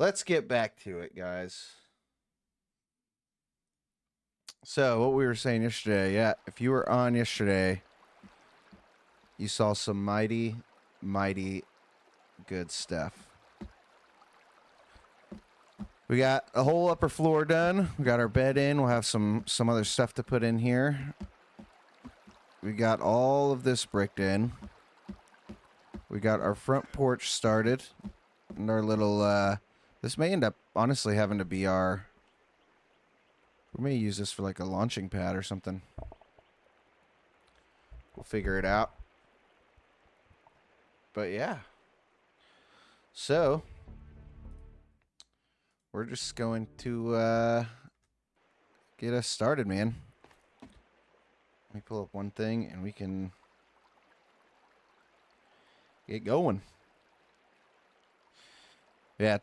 let's get back to it, guys. So, what we were saying yesterday, yeah, if you were on yesterday, you saw some mighty, mighty good stuff. We got a whole upper floor done. We got our bed in. We'll have some other stuff to put in here. We got all of this bricked in. We got our front porch started. And our little, this may end up honestly having to be our... We may use this for like a launching pad or something. We'll figure it out. But yeah. So, we're just going to get us started, man. Let me pull up one thing and we can get going. Yeah,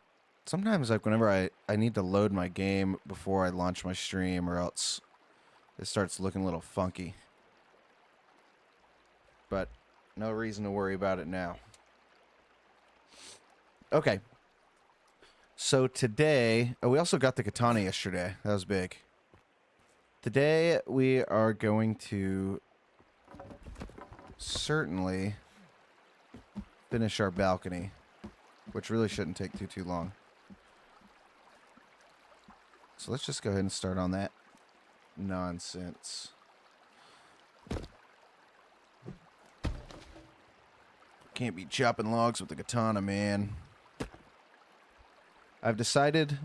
sometimes like whenever I need to load my game before I launch my stream, or else it starts looking a little funky. But no reason to worry about it now. Okay. So today, oh, we also got the katana yesterday. That was big. Today we are going to certainly finish our balcony, which really shouldn't take too long. So let's just go ahead and start on that nonsense. Can't be chopping logs with the katana, man. I've decided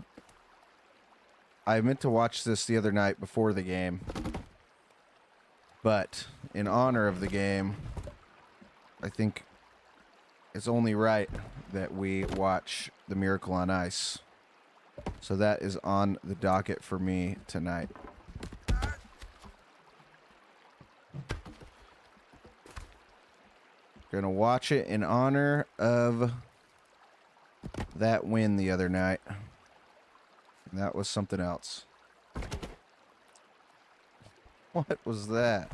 I meant to watch this the other night before the game, but in honor of the game, I think it's only right that we watch The Miracle on Ice. So that is on the docket for me tonight. Gonna watch it in honor of that win the other night. And that was something else. What was that?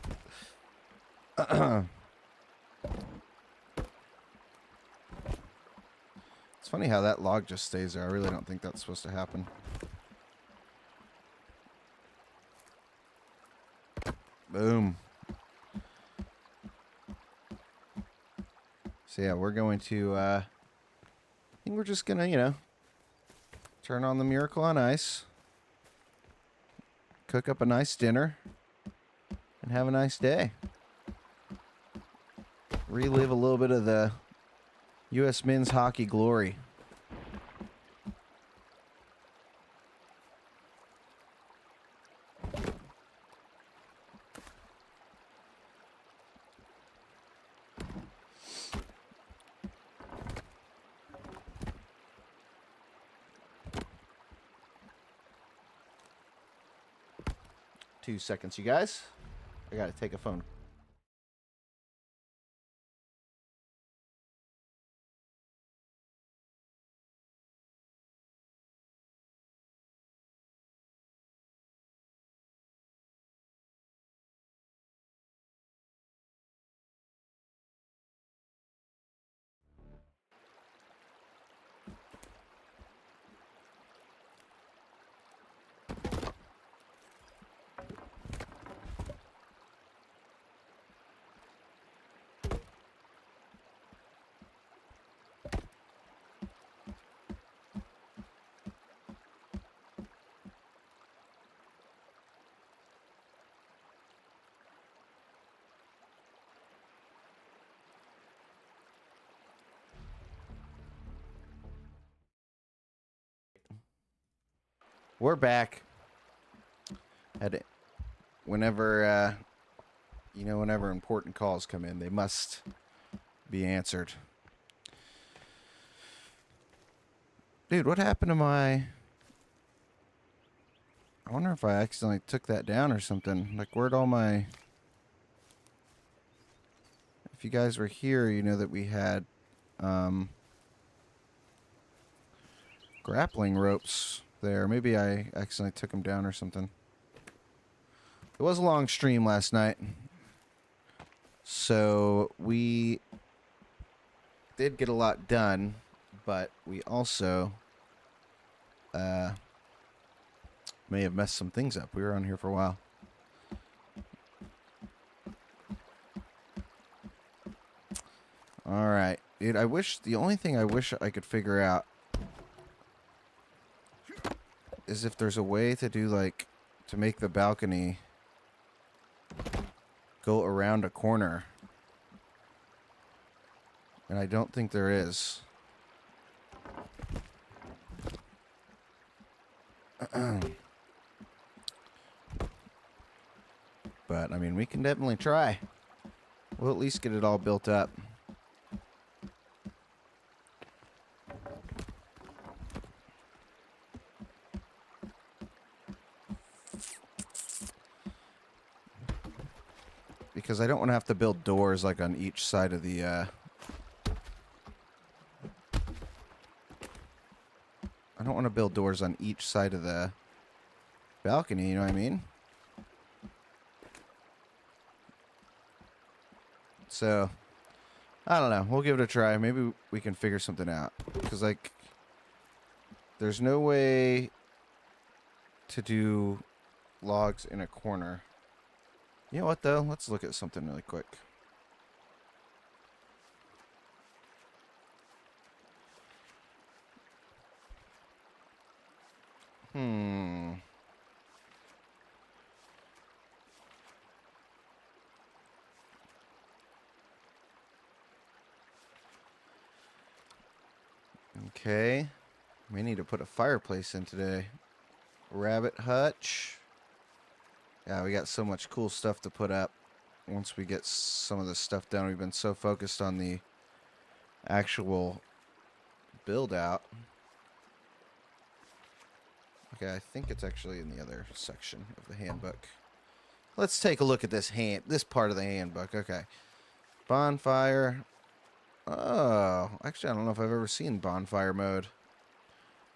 It's funny how that log just stays there. I really don't think that's supposed to happen. Boom. So yeah, we're going to, I think we're just gonna, you know, turn on the Miracle on Ice, cook up a nice dinner, and have a nice day. Relive a little bit of the U.S. men's hockey glory. Two seconds, you guys. I gotta take a phone. We're back. Whenever, you know, whenever important calls come in, they must be answered. Dude, what happened to my... I wonder if I accidentally took that down or something. Like, where'd all my... If you guys were here, you know that we had, grappling ropes there. Maybe I accidentally took them down or something. It was a long stream last night, so we did get a lot done, but we also may have messed some things up. We were on here for a while. All right, dude. The only thing I wish I could figure out is if there's a way to do to make the balcony go around a corner. And I don't think there is. But, I mean, we can definitely try. We'll at least get it all built up. Because I don't want to have to build doors on each side of the I don't want to build doors on each side of the balcony, you know what I mean? So, I don't know. We'll give it a try. Maybe we can figure something out. Because, there's no way to do logs in a corner. You know what, though? Let's look at something really quick. Okay. We need to put a fireplace in today. Rabbit hutch. Yeah, we got so much cool stuff to put up once we get some of this stuff done. We've been so focused on the actual build out. Okay, I think it's actually in the other section of the handbook. Let's take a look at this part of the handbook. Okay. Bonfire. Oh, actually, I don't know if I've ever seen bonfire mode.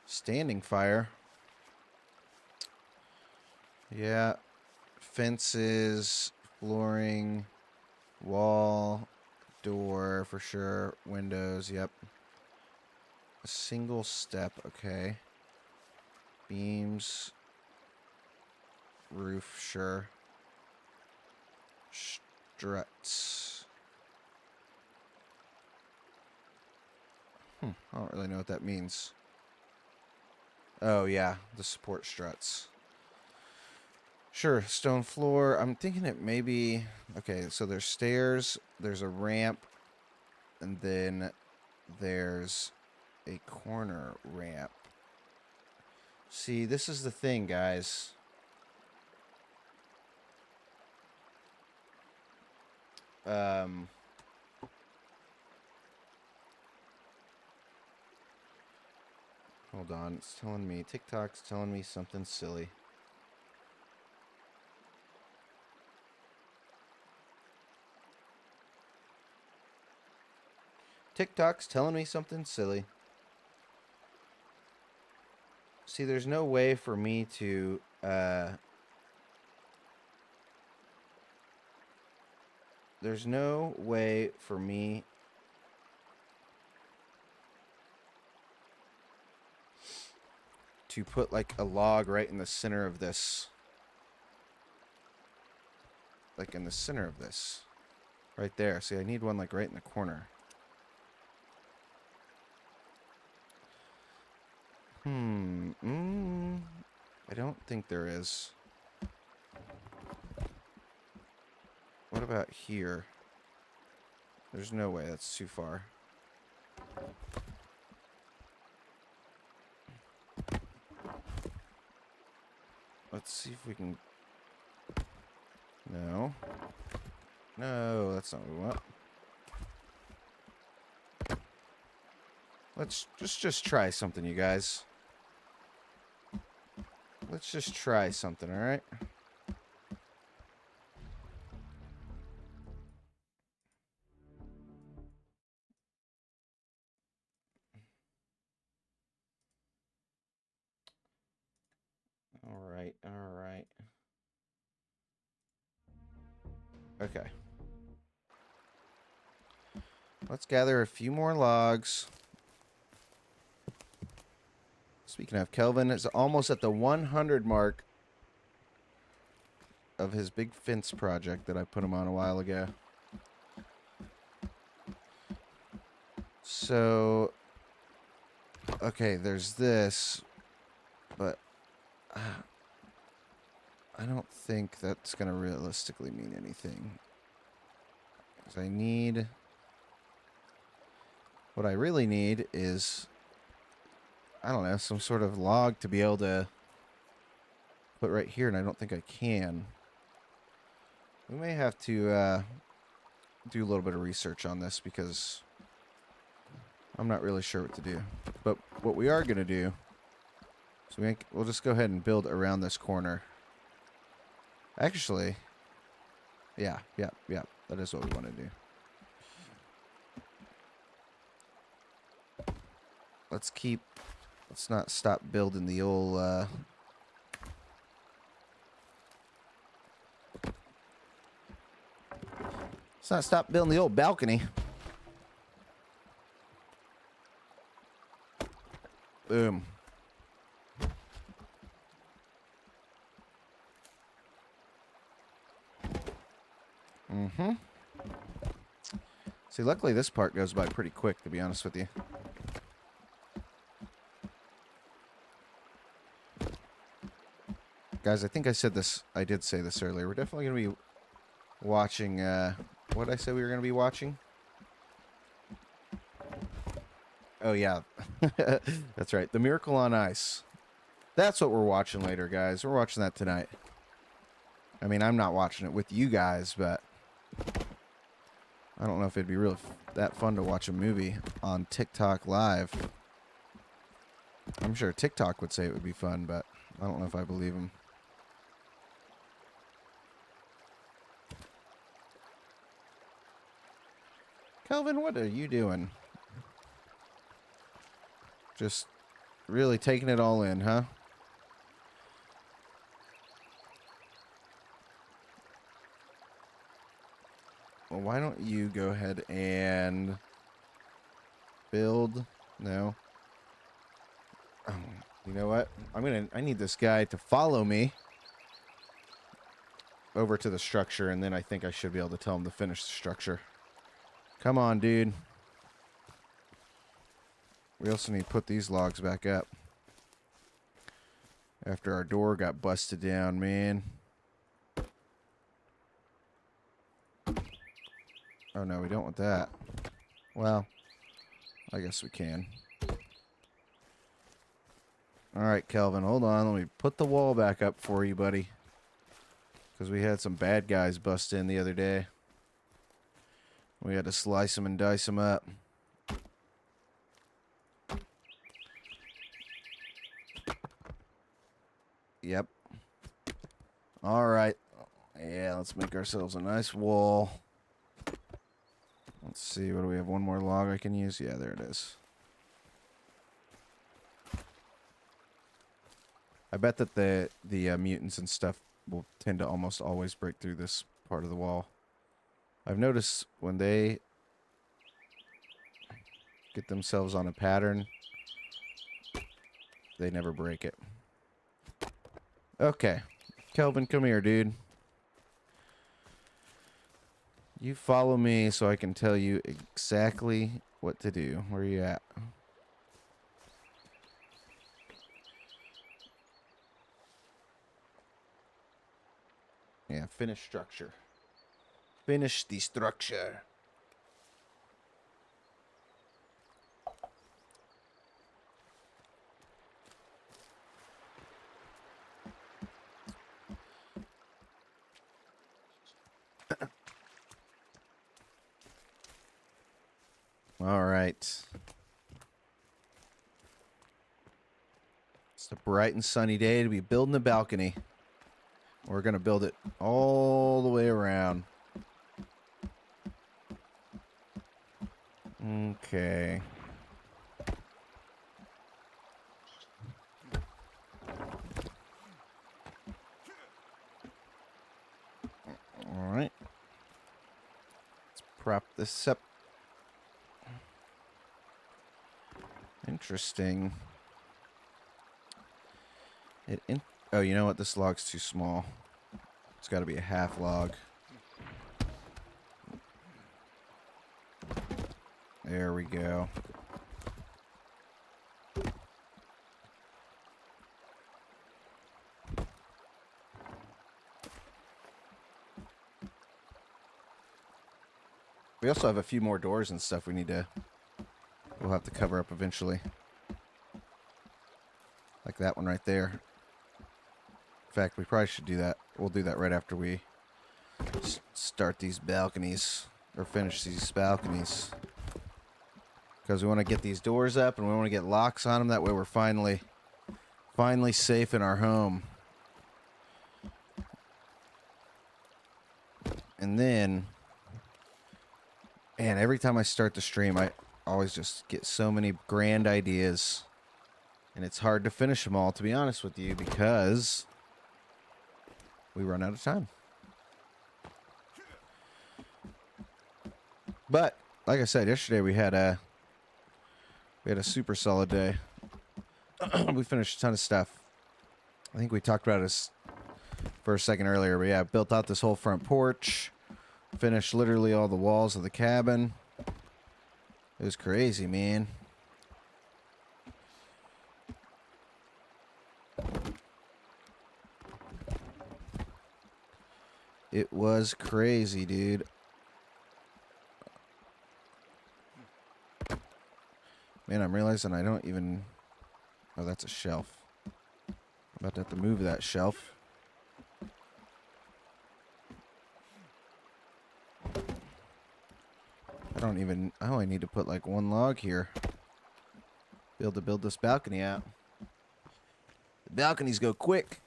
Standing fire. Yeah. Fences, flooring, wall, door for sure. Windows, yep. A single step, okay. Beams. Roof, sure. Struts. I don't really know what that means. Oh, yeah. The support struts. Sure, stone floor. I'm thinking it maybe... Okay, so there's stairs, there's a ramp, and then there's a corner ramp. See, this is the thing, guys. Hold on, it's telling me, TikTok's telling me something silly. TikTok's telling me something silly. See, there's no way for me to, there's no way for me to put a log right in the center of this. In the center of this. Right there. See, I need one right in the corner. I don't think there is. What about here? There's no way. That's too far. Let's see if we can... No. No, that's not what we want. Let's just try something, you guys. Let's just try something, alright? Alright, alright. Okay. Let's gather a few more logs. Speaking of, Kelvin is almost at the 100 mark of his big fence project that I put him on a while ago. So, okay, there's this, but I don't think that's going to realistically mean anything. 'Cause I need... What I really need is, I don't know, some sort of log to be able to put right here, and I don't think I can. We may have to do a little bit of research on this because I'm not really sure what to do. But what we are going to do is we'll just go ahead and build around this corner. Actually, yeah, that is what we want to do. Let's not stop building the old, let's not stop building the old balcony. Boom. Mm-hmm. See, luckily this part goes by pretty quick, to be honest with you. Guys, I think I said this, I did say this earlier. We're definitely going to be watching, what did I say we were going to be watching? Oh, yeah. That's right. The Miracle on Ice. That's what we're watching later, guys. We're watching that tonight. I mean, I'm not watching it with you guys, but I don't know if it'd be really that fun to watch a movie on TikTok Live. I'm sure TikTok would say it would be fun, but I don't know if I believe him. Kelvin, what are you doing? Just really taking it all in, huh? Well, why don't you go ahead and build? No. Oh, you know what? I need this guy to follow me over to the structure, and then I think I should be able to tell him to finish the structure. Come on, dude. We also need to put these logs back up after our door got busted down, man. Oh, no, we don't want that. Well, I guess we can. All right, Kelvin, hold on. Let me put the wall back up for you, buddy. Because we had some bad guys bust in the other day. We had to slice them and dice them up. Yep. All right. Yeah, let's make ourselves a nice wall. Let's see. What do we have? One more log I can use? Yeah, there it is. I bet that the mutants and stuff will tend to almost always break through this part of the wall. I've noticed when they get themselves on a pattern, they never break it. Okay. Kelvin, come here, dude. You follow me so I can tell you exactly what to do. Where are you at? Yeah, finish structure. Finish the structure. All right. It's a bright and sunny day to be building a balcony. We're going to build it all the way around. Okay. All right. Let's prop this up. Interesting. Oh, you know what? This log's too small. It's got to be a half log. There we go. We also have a few more doors and stuff we'll have to cover up eventually. Like that one right there. In fact, we probably should do that. We'll do that right after we start these balconies, or finish these balconies. Because we want to get these doors up and we want to get locks on them. That way we're finally safe in our home. And then, man, every time I start the stream, I always just get so many grand ideas. And it's hard to finish them all, to be honest with you, because we run out of time. But, like I said, yesterday we had a super solid day. We finished a ton of stuff. I think we talked about this for a second earlier, but yeah, built out this whole front porch. Finished literally all the walls of the cabin. It was crazy, man. It was crazy, dude. Man, I'm realizing I don't even... Oh, that's a shelf. I'm about to have to move that shelf. I only need to put like one log here. Be able to build this balcony out. The balconies go quick.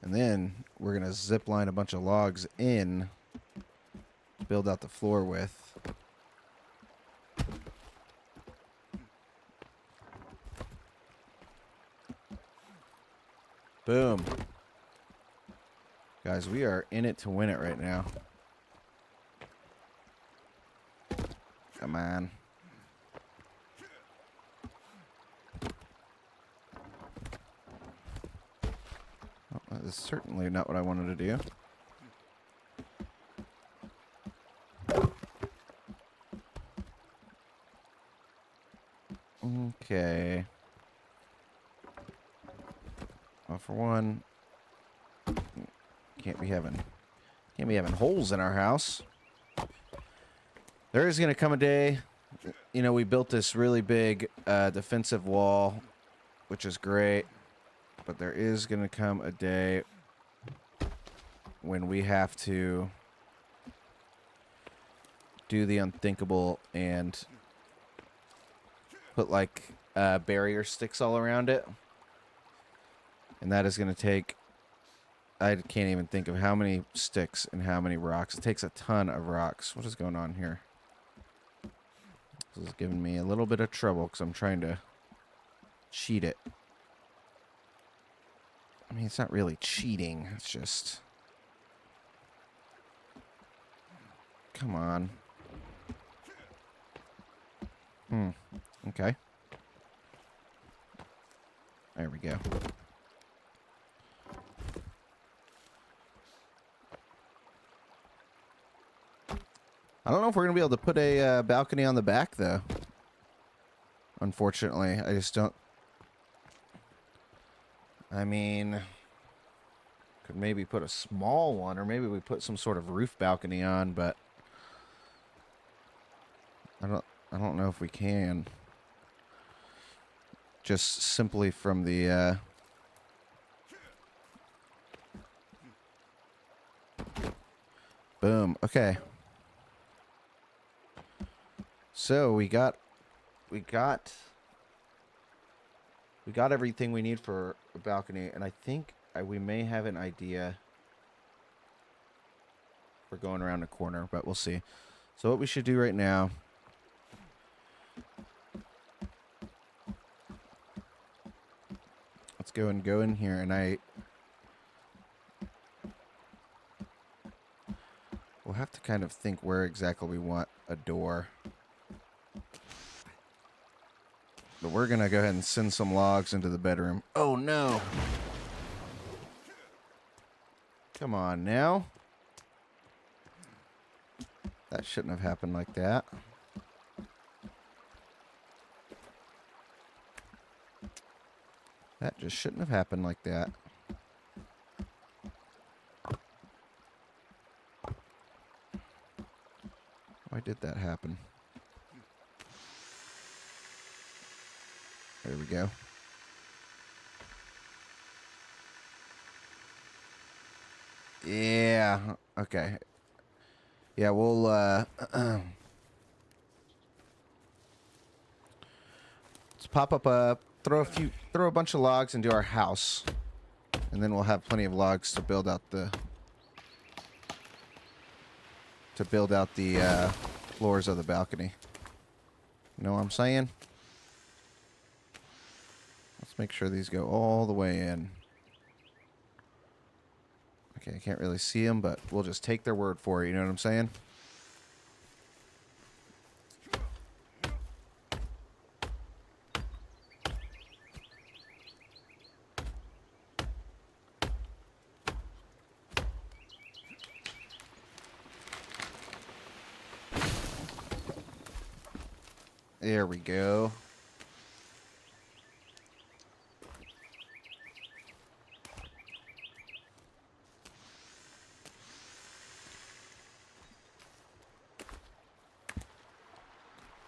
And then we're going to zip line a bunch of logs in to build out the floor with. Boom. Guys, we are in it to win it right now. Come on. Well, that is certainly not what I wanted to do. Okay. Well, for one, can't be having holes in our house. There is going to come a day, you know, we built this really big defensive wall, which is great, but there is going to come a day when we have to do the unthinkable and put like barrier sticks all around it. And that is going to take, I can't even think of how many sticks and how many rocks. It takes a ton of rocks. What is going on here? This is giving me a little bit of trouble because I'm trying to cheat it. I mean, it's not really cheating. It's just... Come on. Okay. There we go. I don't know if we're going to be able to put a balcony on the back, though. Unfortunately, I just don't... I mean... Could maybe put a small one, or maybe we put some sort of roof balcony on, but... I don't know if we can. Just simply from the... Boom. Okay. So we got everything we need for a balcony, and I think we may have an idea for going around the corner, but we'll see. So what we should do right now, let's go in here, and we'll have to kind of think where exactly we want a door. But we're going to go ahead and send some logs into the bedroom. Oh, no. Come on now. That shouldn't have happened like that. That just shouldn't have happened like that. Why did that happen? There we go. Yeah, okay. Yeah, we'll let's pop up throw a bunch of logs into our house. And then we'll have plenty of logs to build out the floors of the balcony. You know what I'm saying? Let's make sure these go all the way in. Okay, I can't really see them, but we'll just take their word for it. You know what I'm saying? There we go.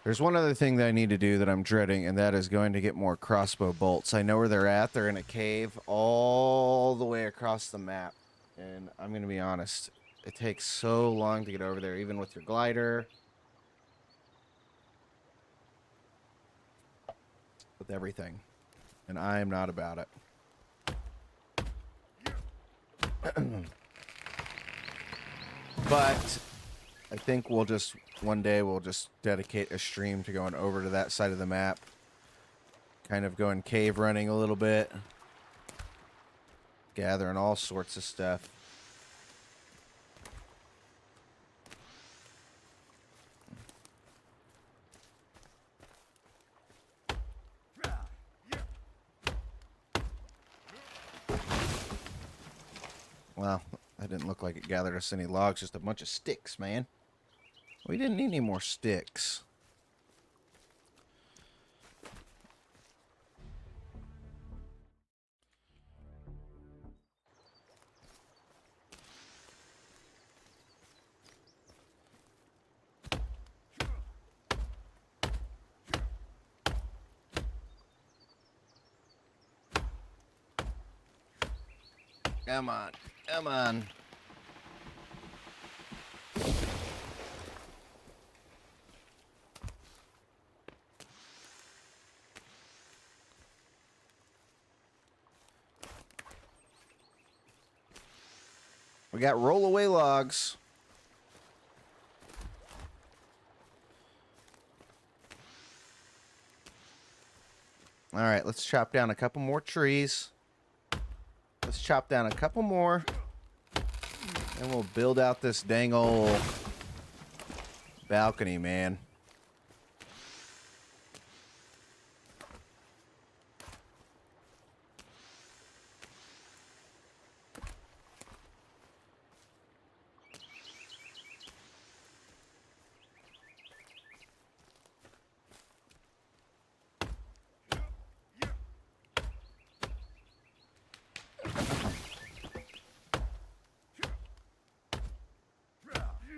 There's one other thing that I need to do that I'm dreading, and that is going to get more crossbow bolts. I know where they're at. They're in a cave all the way across the map. And I'm going to be honest, it takes so long to get over there, even with your glider. With everything. And I am not about it. But I think one day we'll just dedicate a stream to going over to that side of the map. Kind of going cave running a little bit. Gathering all sorts of stuff. Well, that didn't look like it gathered us any logs, just a bunch of sticks, man. We didn't need any more sticks. Come on, come on. We got rollaway logs. All right, let's chop down a couple more trees. Let's chop down a couple more. And we'll build out this dang old balcony, man.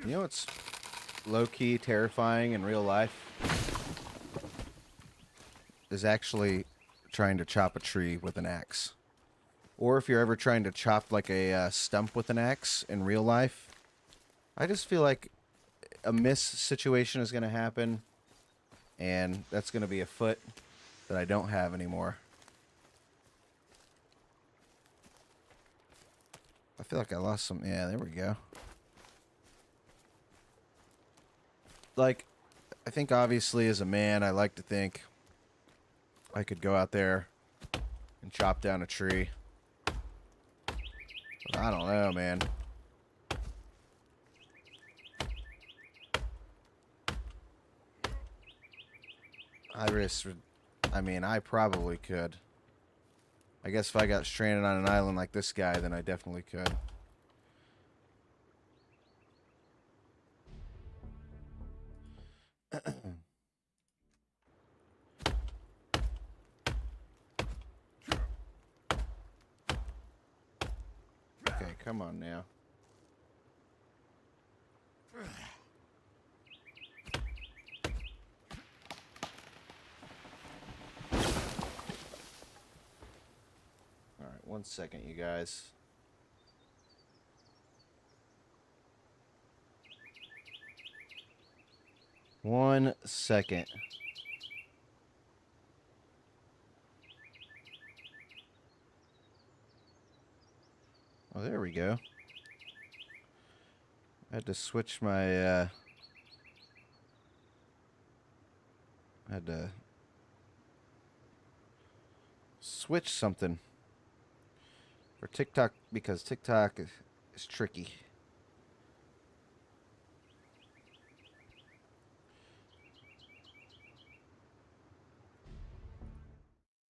You know what's low-key terrifying in real life? Is actually trying to chop a tree with an axe. Or if you're ever trying to chop like a stump with an axe in real life. I just feel like a miss situation is going to happen. And that's going to be a foot that I don't have anymore. I feel like I lost some... Yeah, there we go. Like, I think obviously as a man, I like to think I could go out there and chop down a tree. But I don't know, man. I I mean, I probably could. I guess if I got stranded on an island like this guy, then I definitely could. Okay, come on now. Alright, 1 second, you guys. One second. Oh, there we go. I had to switch my, I had to switch something for TikTok because TikTok is tricky.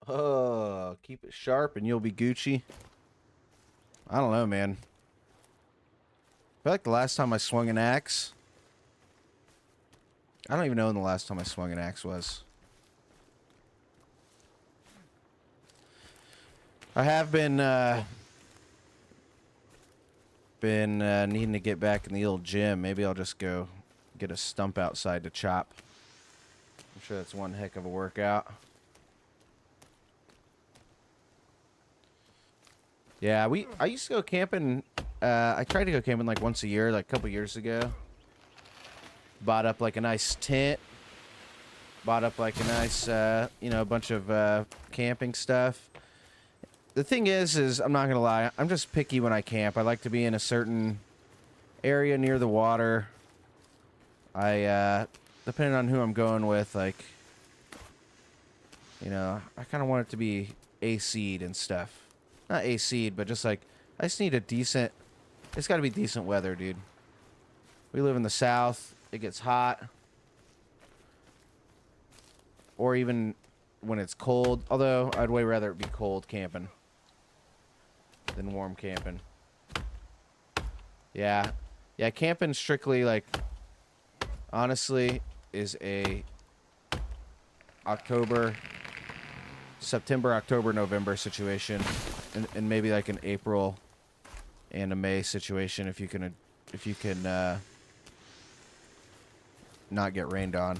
Oh, keep it sharp and you'll be Gucci. I don't know, man. I feel like the last time I swung an axe, I don't even know when the last time I swung an axe was. I have been needing to get back in the old gym. Maybe I'll just go get a stump outside to chop. I'm sure that's one heck of a workout. Yeah, I used to go camping. I tried to go camping like once a year, like a couple years ago. Bought up like a nice tent. Bought up like a nice, you know, a bunch of camping stuff. The thing is I'm not gonna lie, I'm just picky when I camp. I like to be in a certain area near the water. Depending on who I'm going with, like, you know, I kind of want it to be AC'd and stuff. Not AC'd, but just like, I just need a decent, it's gotta be decent weather, dude. We live in the South, it gets hot. Or even when it's cold, although I'd way rather it be cold camping than warm camping. Yeah. Yeah, camping strictly, like, honestly, is a September, October, November situation. And maybe like an April and a May situation if you can not get rained on.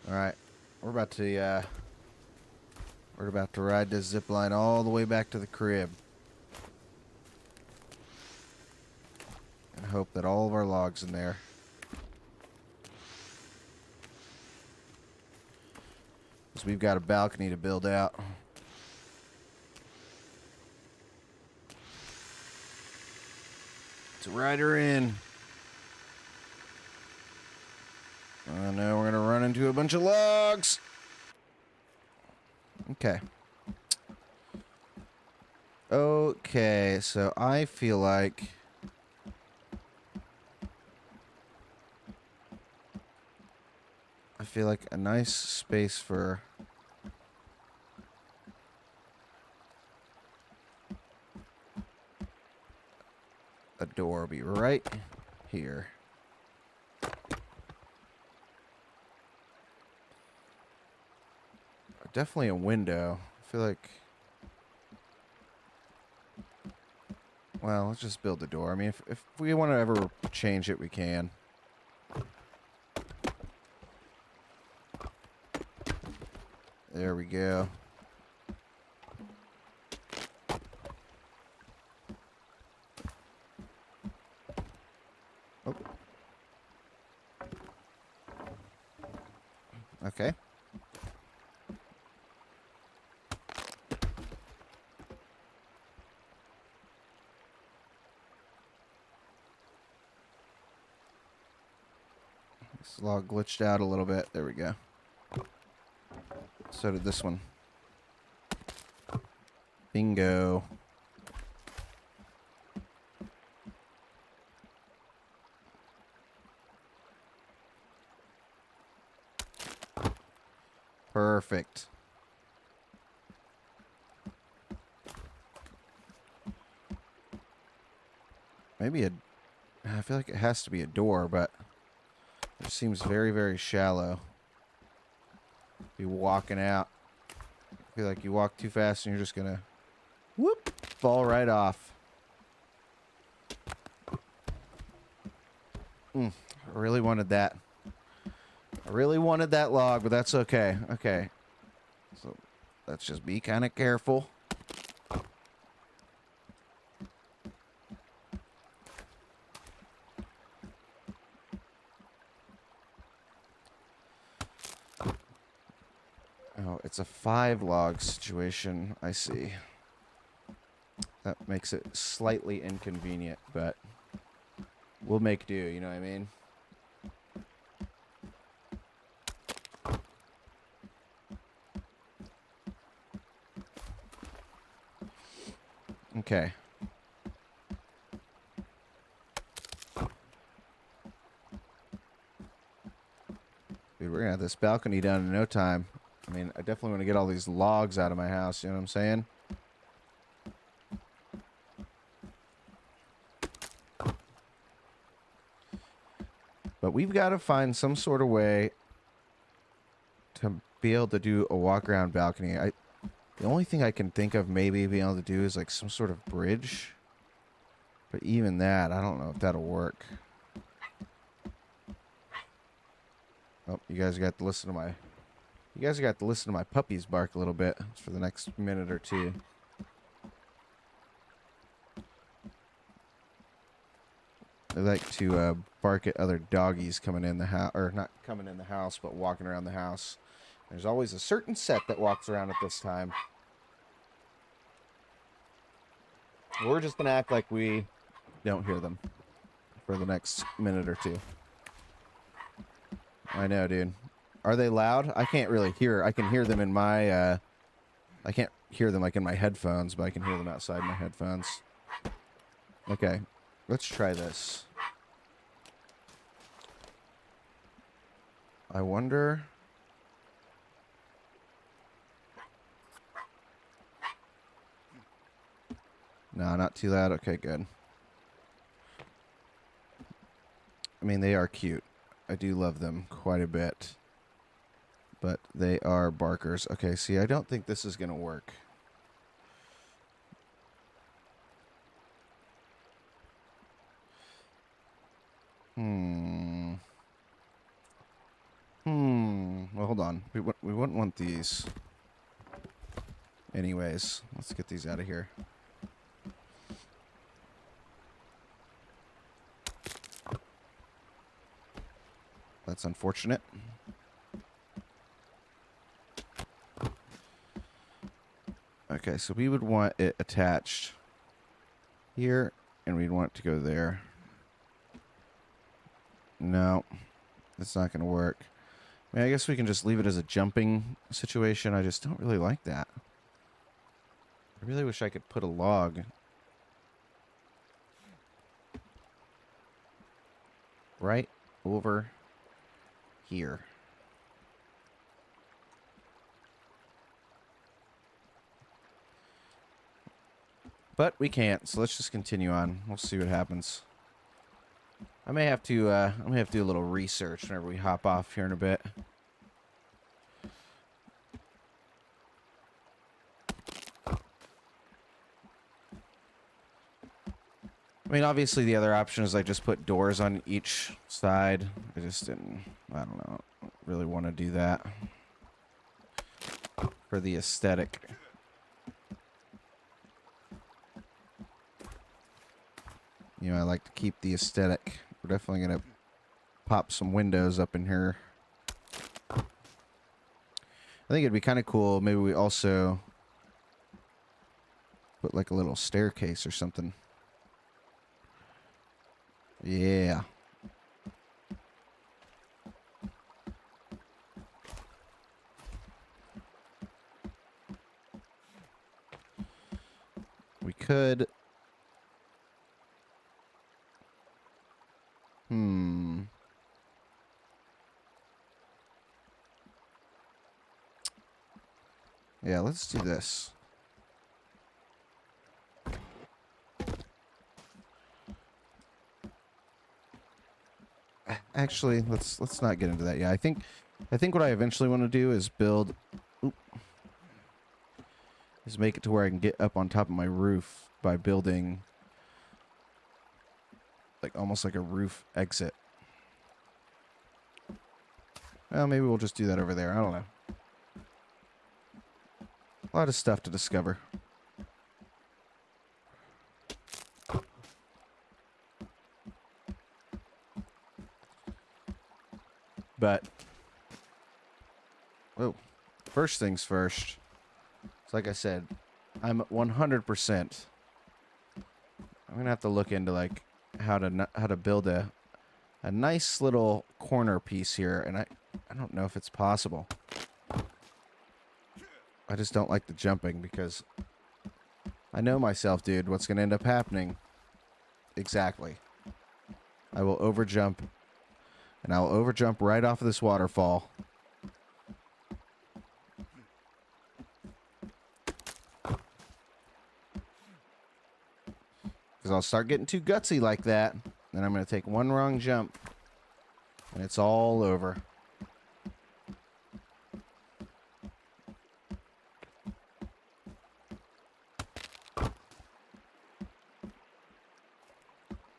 Alright. We're about to ride this zip line all the way back to the crib. And hope that all of our logs in there. Because we've got a balcony to build out. Let's ride her in. Oh no, we're gonna run into a bunch of logs. Okay. Okay, so I feel like a nice space for a door will be right here. Definitely a window. I feel like, well, let's just build the door. I mean, if we want to ever change it, we can. There we go. Oh. Okay. This log glitched out a little bit. There we go. So did this one. Bingo. Perfect. Maybe I feel like it has to be a door, but it seems very, very shallow. Be walking out. I feel like you walk too fast and you're just gonna whoop fall right off. I really wanted that. I really wanted that log, but that's okay. Okay. So let's just be kind of careful. Oh, it's a 5 log situation. I see. That makes it slightly inconvenient, but we'll make do, you know what I mean? Okay. Dude, we're gonna have this balcony done in no time. I mean, I definitely want to get all these logs out of my house, you know what I'm saying? But we've got to find some sort of way to be able to do a walk-around balcony. The only thing I can think of maybe being able to do is like some sort of bridge. But even that, I don't know if that'll work. Oh, you guys got to listen to my puppies bark a little bit for the next minute or two. They like to bark at other doggies coming in the house, or not coming in the house, but walking around the house. There's always a certain set that walks around at this time. We're just gonna act like we don't hear them for the next minute or two. I know, dude. Are they loud? I can't really hear. I can hear them in my, I can't hear them like in my headphones, but I can hear them outside my headphones. Okay, let's try this. I wonder... No, not too loud. Okay, good. I mean, they are cute. I do love them quite a bit. But they are barkers. Okay, see, I don't think this is going to work. Well, hold on. We wouldn't want these. Anyways, let's get these out of here. That's unfortunate. Okay, so we would want it attached here, and we'd want it to go there. No, that's not going to work. I mean, I guess we can just leave it as a jumping situation. I just don't really like that. I really wish I could put a log right over here. But we can't, so let's just continue on. We'll see what happens. I may have to do a little research whenever we hop off here in a bit. I mean, obviously the other option is I just put doors on each side. I don't know, really want to do that for the aesthetic. You know, I like to keep the aesthetic. We're definitely going to pop some windows up in here. I think it'd be kind of cool. Maybe we also put like a little staircase or something. Yeah. We could... Yeah, let's do this. Actually, let's not get into that. Yeah, I think what I eventually want to do is build, is make it to where I can get up on top of my roof by building like almost like a roof exit. Well, maybe we'll just do that over there. I don't know. A lot of stuff to discover. But, whoa, first things first. It's like I said, I'm 100%. I'm gonna have to look into like how to build a nice little corner piece here, and I don't know if it's possible. I just don't like the jumping because I know myself, dude. What's gonna end up happening? Exactly. I will overjump, and I will overjump right off of this waterfall. Because I'll start getting too gutsy like that. Then I'm going to take one wrong jump. And it's all over.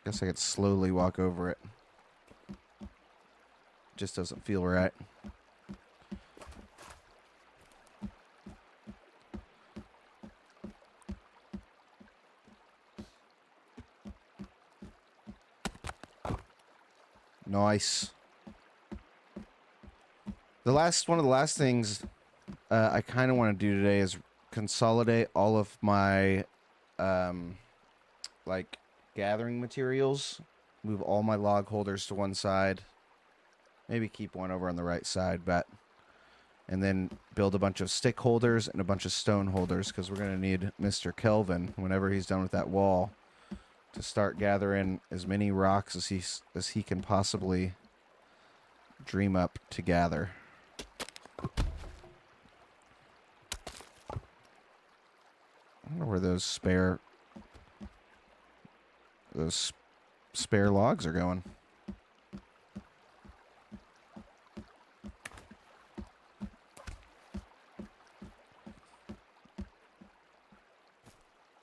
Guess I could slowly walk over it. Just doesn't feel right. Nice. One of the last things I kind of want to do today is consolidate all of my like gathering materials. Move all my log holders to one side. Maybe keep one over on the right side, and then build a bunch of stick holders and a bunch of stone holders, because we're going to need Mr. Kelvin, whenever he's done with that wall, to start gathering as many rocks as he can possibly dream up to gather. I wonder where those spare logs are going.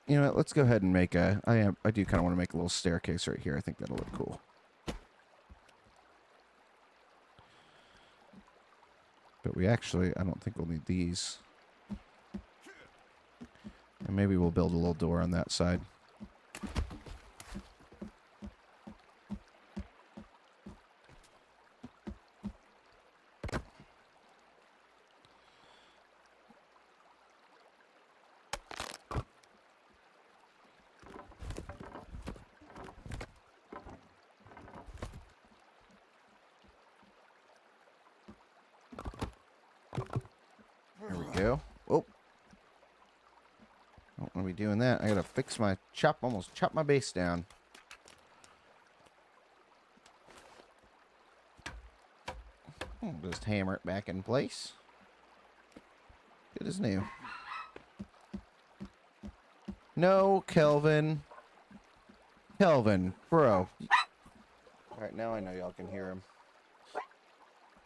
You know what, let's go ahead and make I do kind of want to make a little staircase right here. I think that'll look cool. But I don't think we'll need these. And maybe we'll build a little door on that side. There we go. Oh. Don't want to be doing that. I gotta fix my almost chop my base down. Just hammer it back in place. Good as new. No, Kelvin. Kelvin, bro. Alright, now I know y'all can hear him.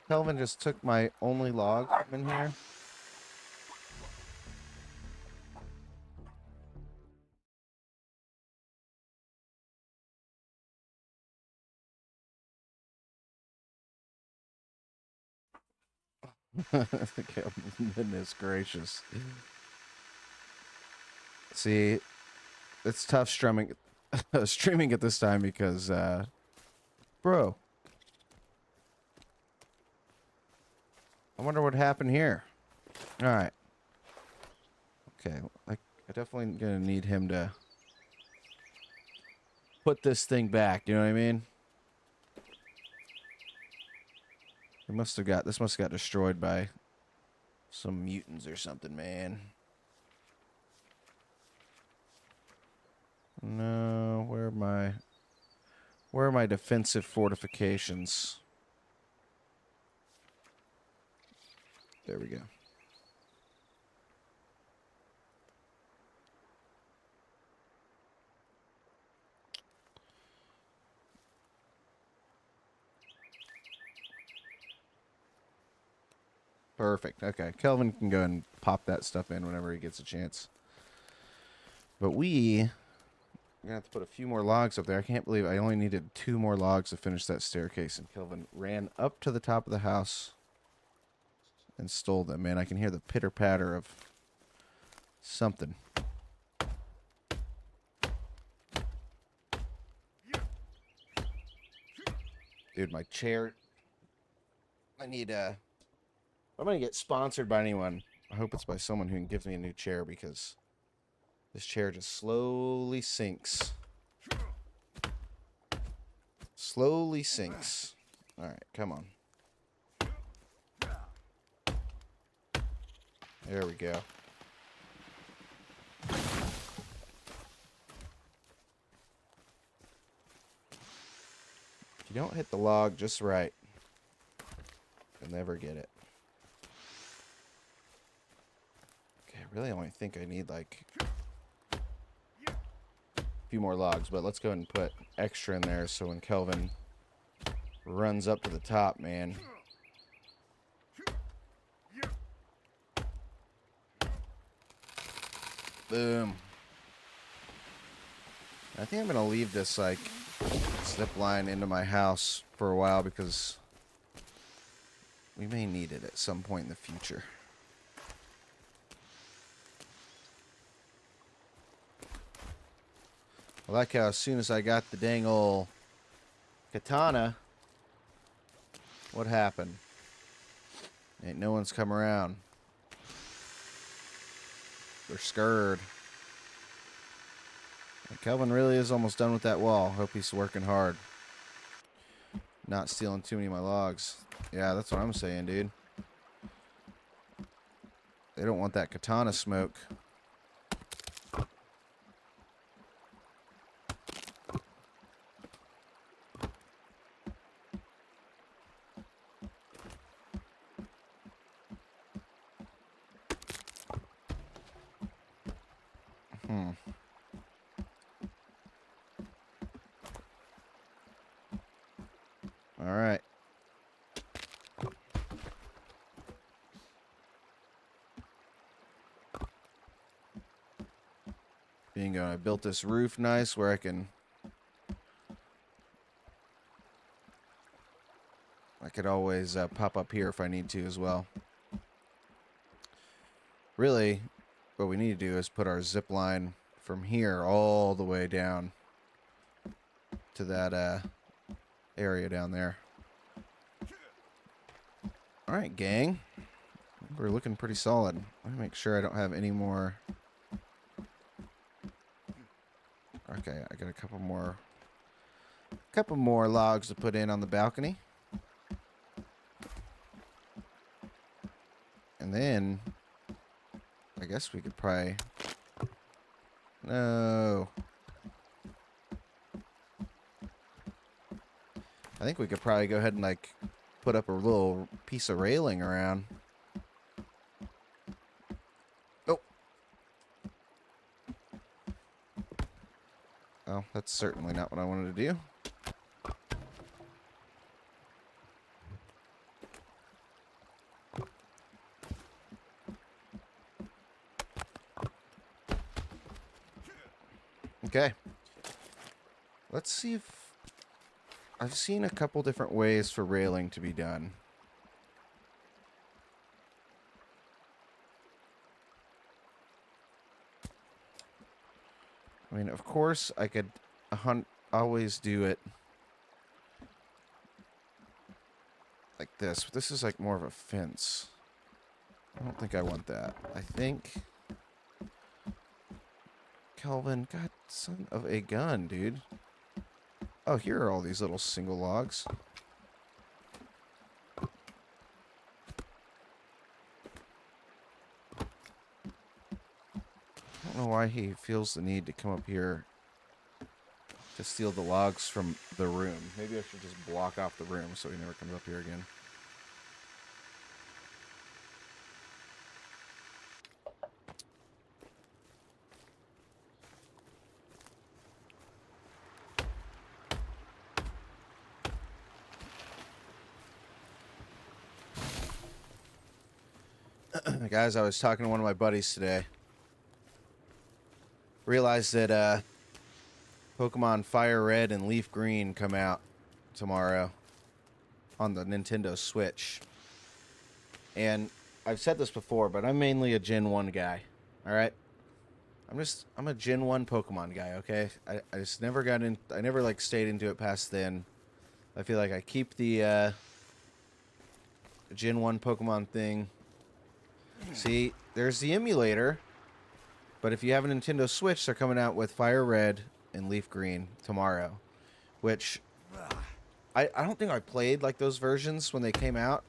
Kelvin just took my only log from in here. Goodness gracious. See, it's tough streaming at this time because, bro. I wonder what happened here. Alright. Okay, I definitely gonna need him to put this thing back, you know what I mean? This must have got destroyed by some mutants or something, man. No, where are my defensive fortifications? There we go. Perfect. Okay, Kelvin can go and pop that stuff in whenever he gets a chance. But we're gonna have to put a few more logs up there. I can't believe I only needed 2 more logs to finish that staircase, and Kelvin ran up to the top of the house and stole them. Man, I can hear the pitter-patter of something. Dude, my chair. I need I'm gonna get sponsored by anyone. I hope it's by someone who can give me a new chair, because this chair just slowly sinks. Slowly sinks. Alright, come on. There we go. If you don't hit the log just right, you'll never get it. Okay, I really only think I need like a few more logs, but let's go ahead and put extra in there so when Kelvin runs up to the top, man. Boom. I think I'm gonna leave this like zip line into my house for a while, because we may need it at some point in the future. I like how as soon as I got the dang old katana, what happened? Ain't no one's come around. They're scared. Kelvin really is almost done with that wall. Hope he's working hard. Not stealing too many of my logs. Yeah, that's what I'm saying, dude. They don't want that katana smoke. All right. Bingo. I built this roof nice where I could always pop up here if I need to as well. Really, what we need to do is put our zip line from here all the way down to that area down there. All right, gang. We're looking pretty solid. Let me make sure I don't have any more. Okay, I got a couple more logs to put in on the balcony. And then I guess we could probably... No. I think we could probably go ahead and like put up a little piece of railing around. Oh. Oh, that's certainly not what I wanted to do. Okay. Let's see if... I've seen a couple different ways for railing to be done. I mean, of course, I could always do it like this. But this is like more of a fence. I don't think I want that. I think... Kelvin, God, son of a gun, dude. Oh, here are all these little single logs. I don't know why he feels the need to come up here to steal the logs from the room. Maybe I should just block off the room so he never comes up here again. Guys, I was talking to one of my buddies today. Realized that Pokemon Fire Red and Leaf Green come out tomorrow on the Nintendo Switch. And I've said this before, but I'm mainly a Gen 1 guy. Alright? I'm a Gen 1 Pokemon guy, okay? I just never got in, I never like stayed into it past then. I feel like I keep the Gen 1 Pokemon thing. See, there's the emulator. But if you have a Nintendo Switch, they're coming out with Fire Red and Leaf Green tomorrow. Which, I don't think I played, like, those versions when they came out.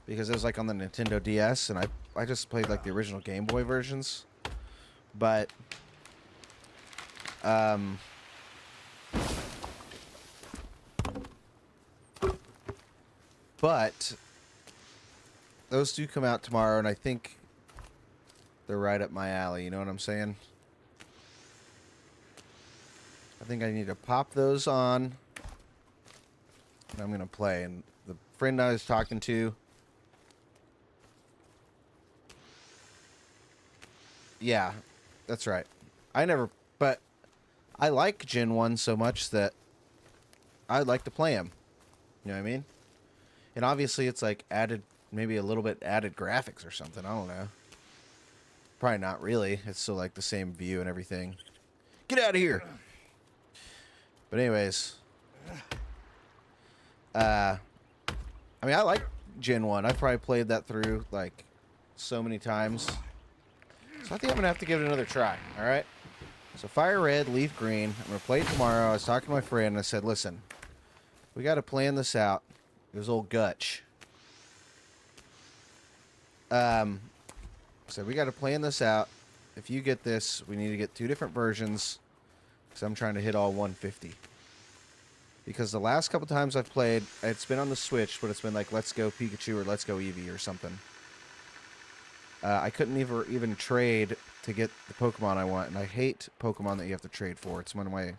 Because it was, like, on the Nintendo DS. And I just played, like, the original Game Boy versions. But, those do come out tomorrow, and I think they're right up my alley, you know what I'm saying? I think I need to pop those on, and I'm going to play. And the friend I was talking to, yeah, that's right. But I like Gen 1 so much that I'd like to play them. You know what I mean? And obviously it's like added, maybe a little bit added graphics or something. I don't know. Probably not really. It's still like the same view and everything. Get out of here! But anyways. I mean, I like Gen 1. I've probably played that through like so many times. So I think I'm going to have to give it another try. Alright? So Fire Red, Leaf Green. I'm going to play it tomorrow. I was talking to my friend and I said, listen, we got to plan this out. It was old Gutch. So we got to plan this out. If you get this, we need to get 2 different versions. Because I'm trying to hit all 150. Because the last couple times I've played, it's been on the Switch, but it's been like Let's Go Pikachu or Let's Go Eevee or something. I couldn't even trade to get the Pokemon I want, and I hate Pokemon that you have to trade for. It's one of my...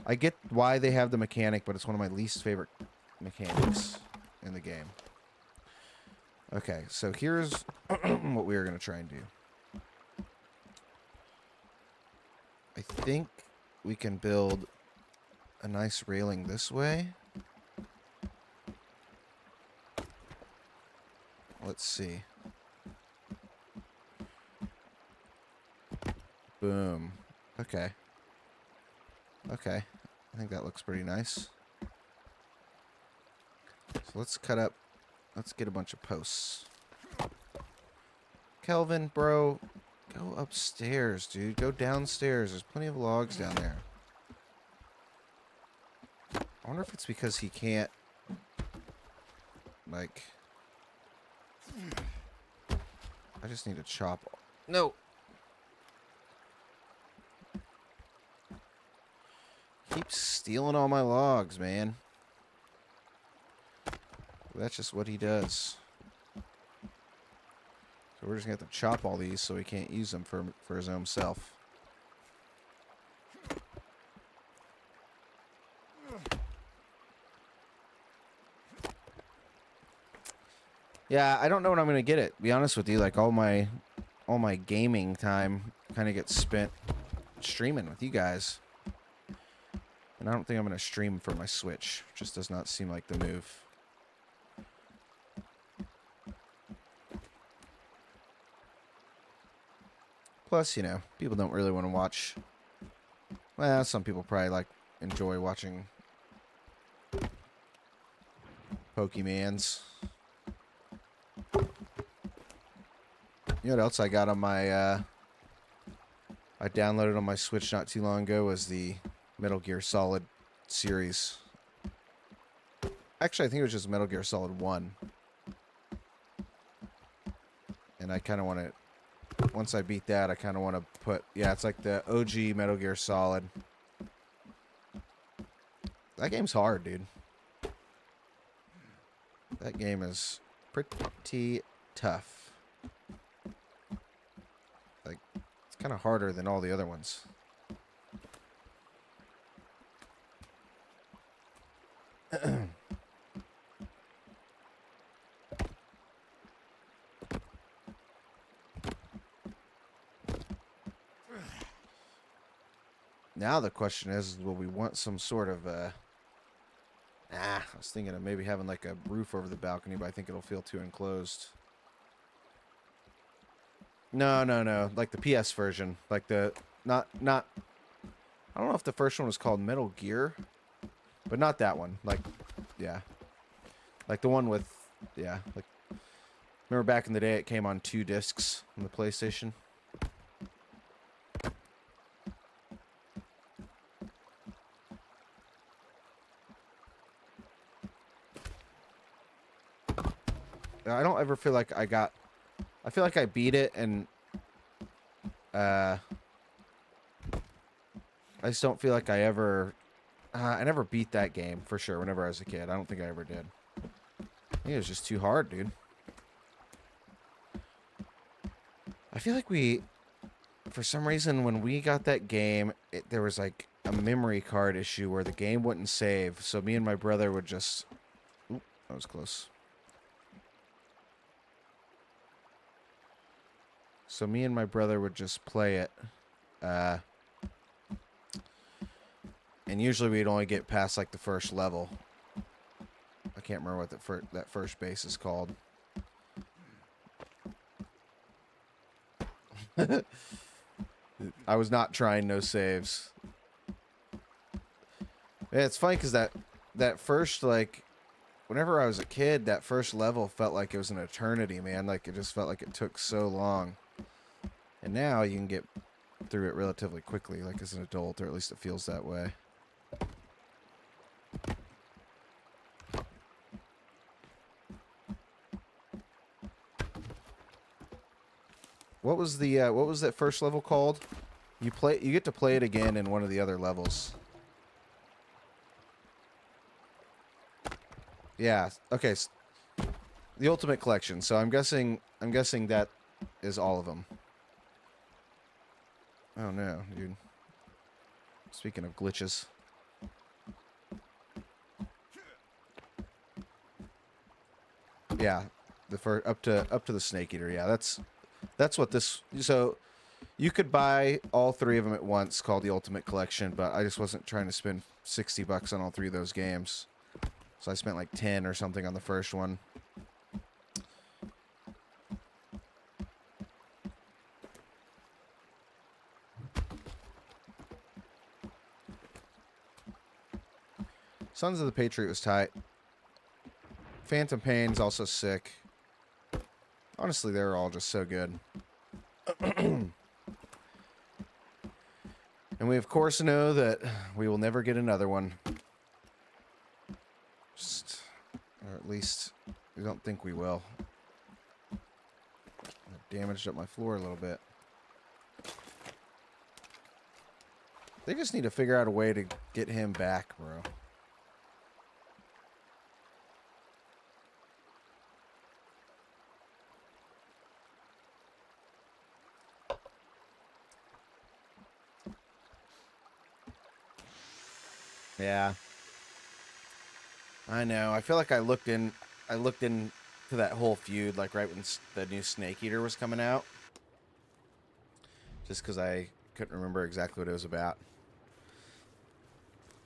I get why they have the mechanic, but it's one of my least favorite mechanics in the game. Okay, so here's what we are going to try and do. I think we can build a nice railing this way. Let's see. Boom. Okay. Okay. I think that looks pretty nice. So let's cut up. Let's get a bunch of posts. Kelvin, bro, go upstairs, dude. Go downstairs. There's plenty of logs down there. I wonder if it's because he can't, like... I just need to chop... No! Keep stealing all my logs, man. That's just what he does. So we're just going to have to chop all these so he can't use them for his own self. Yeah, I don't know when I'm going to get it. To be honest with you, like all my gaming time kind of gets spent streaming with you guys. And I don't think I'm going to stream for my Switch. Just does not seem like the move. Plus, you know, people don't really want to watch... Well, some people probably enjoy watching Pokemans. You know what else I got on my, I downloaded on my Switch not too long ago was the Metal Gear Solid series. Actually, I think it was just Metal Gear Solid 1. And I kind of want to... Once I beat that, I kind of want to put... Yeah, it's like the OG Metal Gear Solid. That game's hard, dude. That game is pretty tough. Like, it's kind of harder than all the other ones. Now the question is, will we want some sort of I was thinking of maybe having like a roof over the balcony, but I think it'll feel too enclosed. No, no, no. Like the PS version. Like the not I don't know if the first one was called Metal Gear, but not that one. Like, yeah. Like the one with, yeah. Like, remember back in the day it came on 2 discs on the PlayStation? I don't ever feel like I feel like I beat it and I just don't feel like I never beat that game for sure whenever I was a kid. I don't think I ever did. I think it was just too hard, dude. I feel like for some reason, when we got that game, there was like a memory card issue where the game wouldn't save. So me and my brother would just... Oop, that was close. So me and my brother would just play it. And usually we'd only get past like the first level. I can't remember what that first base is called. I was not trying no saves. Yeah, it's funny because that first, like, whenever I was a kid, that first level felt like it was an eternity, man. Like, it just felt like it took so long. And now you can get through it relatively quickly, like as an adult, or at least it feels that way. What was that first level called? You get to play it again in one of the other levels. Yeah. Okay. The Ultimate Collection. So I'm guessing that is all of them. Oh no, dude. Speaking of glitches. Yeah, up to the Snake Eater. Yeah, that's what this. So you could buy all 3 of them at once, called the Ultimate Collection, but I just wasn't trying to spend $60 on all 3 of those games. So I spent like 10 or something on the first one. Sons of the Patriot was tight. Phantom Pain's also sick. Honestly, they're all just so good. And we, of course, know that we will never get another one. Or at least, we don't think we will. I damaged up my floor a little bit. They just need to figure out a way to get him back, bro. Yeah. I know. I feel like I looked into that whole feud like right when the new Snake Eater was coming out. Just because I couldn't remember exactly what it was about.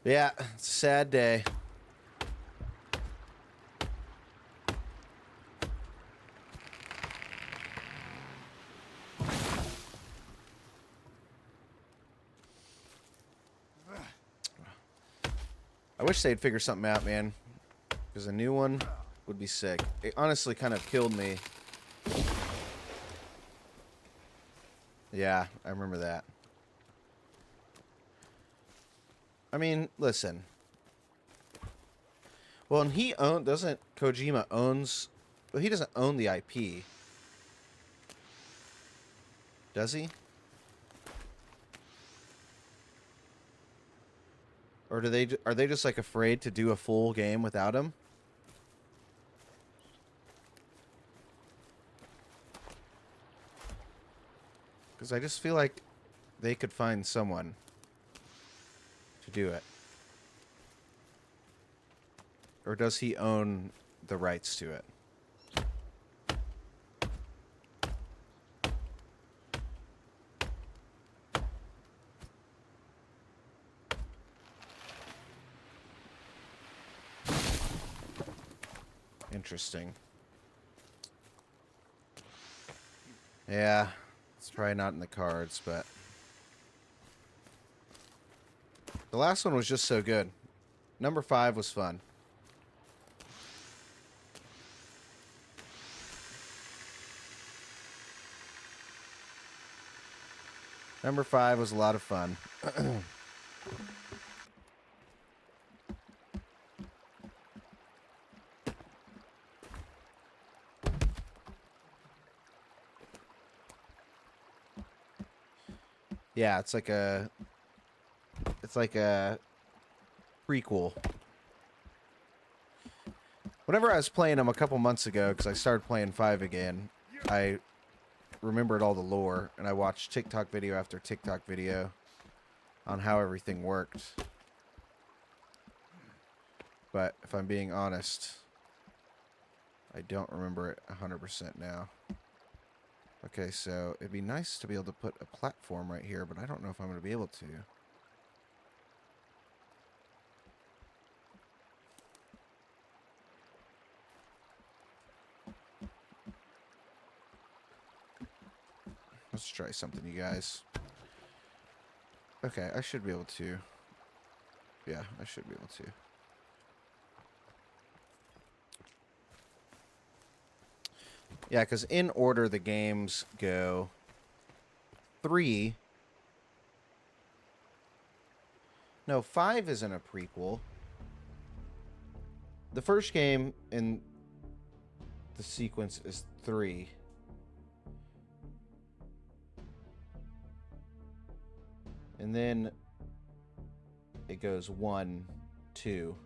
But yeah, it's a sad day. I wish they'd figure something out, man. Because a new one would be sick. It honestly kind of killed me. Yeah, I remember that. I mean, listen. Well, and doesn't Kojima owns... Well, he doesn't own the IP. Does he? Or are they just like afraid to do a full game without him? Because I just feel like they could find someone to do it. Or does he own the rights to it? Interesting. Yeah, it's probably not in the cards, but the last one was just so good. Number 5 was fun. Number 5 was a lot of fun. Yeah, it's like a prequel. Whenever I was playing them a couple months ago, because I started playing 5 again, I remembered all the lore, and I watched TikTok video after TikTok video on how everything worked. But if I'm being honest, I don't remember it 100% now. Okay, so it'd be nice to be able to put a platform right here, but I don't know if I'm going to be able to. Let's try something, you guys. Okay, I should be able to. Yeah, I should be able to. Yeah, because in order the games go 3. No, 5 isn't a prequel. The first game in the sequence is 3. And then it goes 1, 2.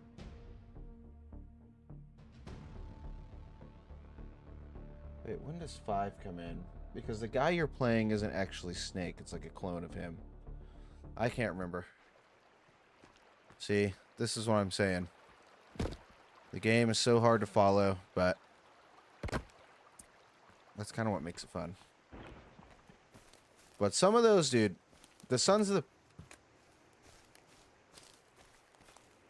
Wait, when does 5 come in? Because the guy you're playing isn't actually Snake. It's like a clone of him. I can't remember. See, this is what I'm saying. The game is so hard to follow, but that's kind of what makes it fun. But some of those, dude, the Sons of the...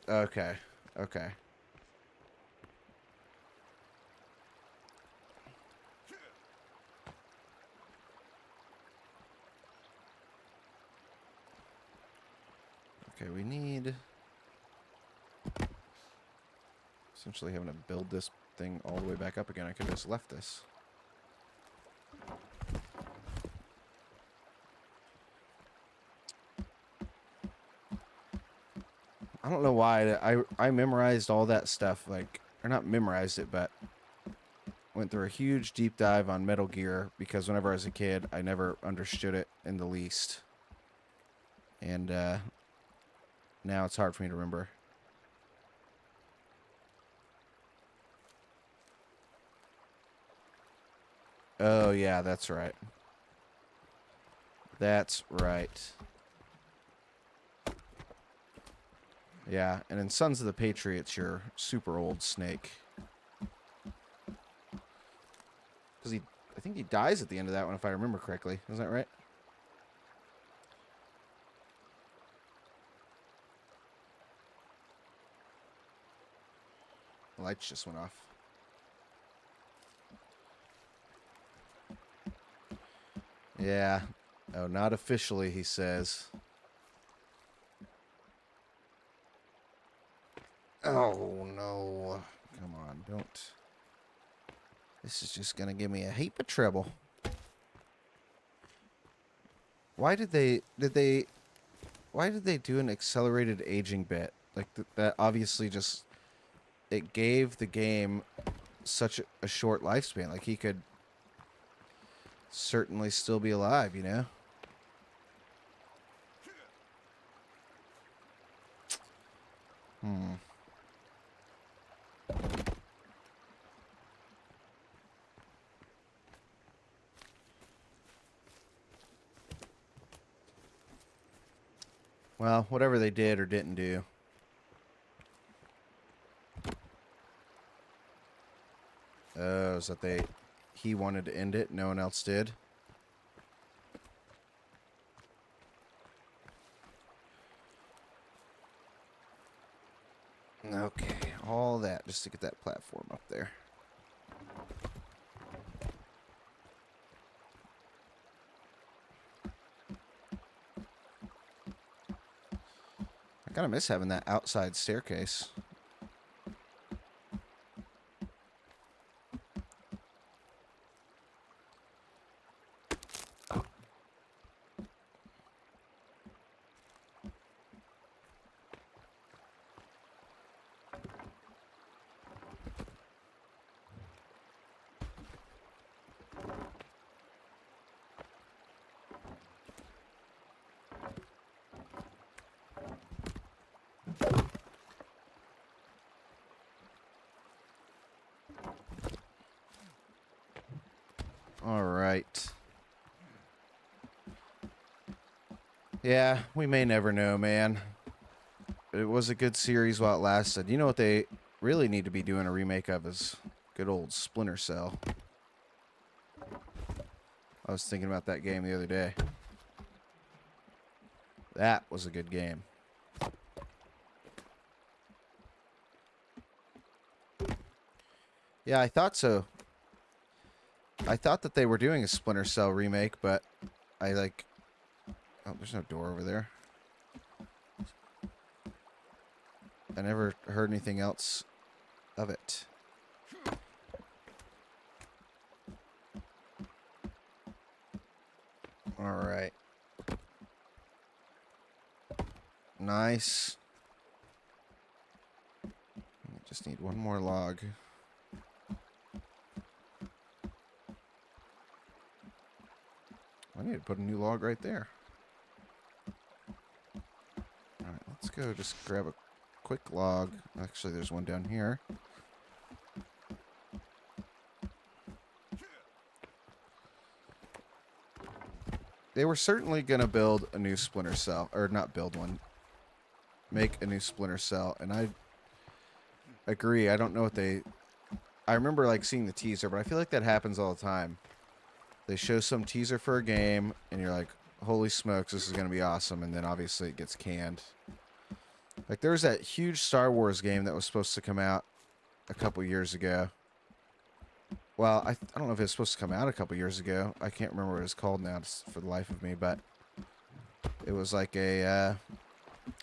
Okay, okay. Okay, we need... Essentially having to build this thing all the way back up again. I could have just left this. I don't know why. I memorized all that stuff, like, or not memorized it, but went through a huge deep dive on Metal Gear because whenever I was a kid, I never understood it in the least. And now it's hard for me to remember. Oh, yeah, that's right. That's right. Yeah, and in Sons of the Patriots, you're super old Snake. Because I think he dies at the end of that one, if I remember correctly. Is that right? The lights just went off. Yeah. Oh, not officially, he says. Oh, no. Come on, don't. This is just gonna give me a heap of trouble. Why did they do an accelerated aging bit? Like, that obviously just... It gave the game such a short lifespan. Like, he could certainly still be alive, you know? Well, whatever they did or didn't do. Oh, is that he wanted to end it, no one else did? Okay, all that just to get that platform up there. Kind of miss having that outside staircase. All right. Yeah, we may never know, man. It was a good series while it lasted. You know what they really need to be doing a remake of is good old Splinter Cell. I was thinking about that game the other day. That was a good game. Yeah, I thought so. I thought that they were doing a Splinter Cell remake, but I like... Oh, there's no door over there. I never heard anything else of it. All right. Nice. I just need one more log. I need to put a new log right there. Alright, let's go just grab a quick log. Actually, there's one down here. They were certainly going to build a new Splinter Cell. Or not build one. Make a new Splinter Cell. And I agree. I don't know what they... I remember like seeing the teaser, but I feel like that happens all the time. They show some teaser for a game, and you're like, holy smokes, this is going to be awesome. And then obviously it gets canned. Like there was that huge Star Wars game that was supposed to come out a couple years ago. Well, I don't know if it was supposed to come out a couple years ago. I can't remember what it was called now for the life of me, but it was like a,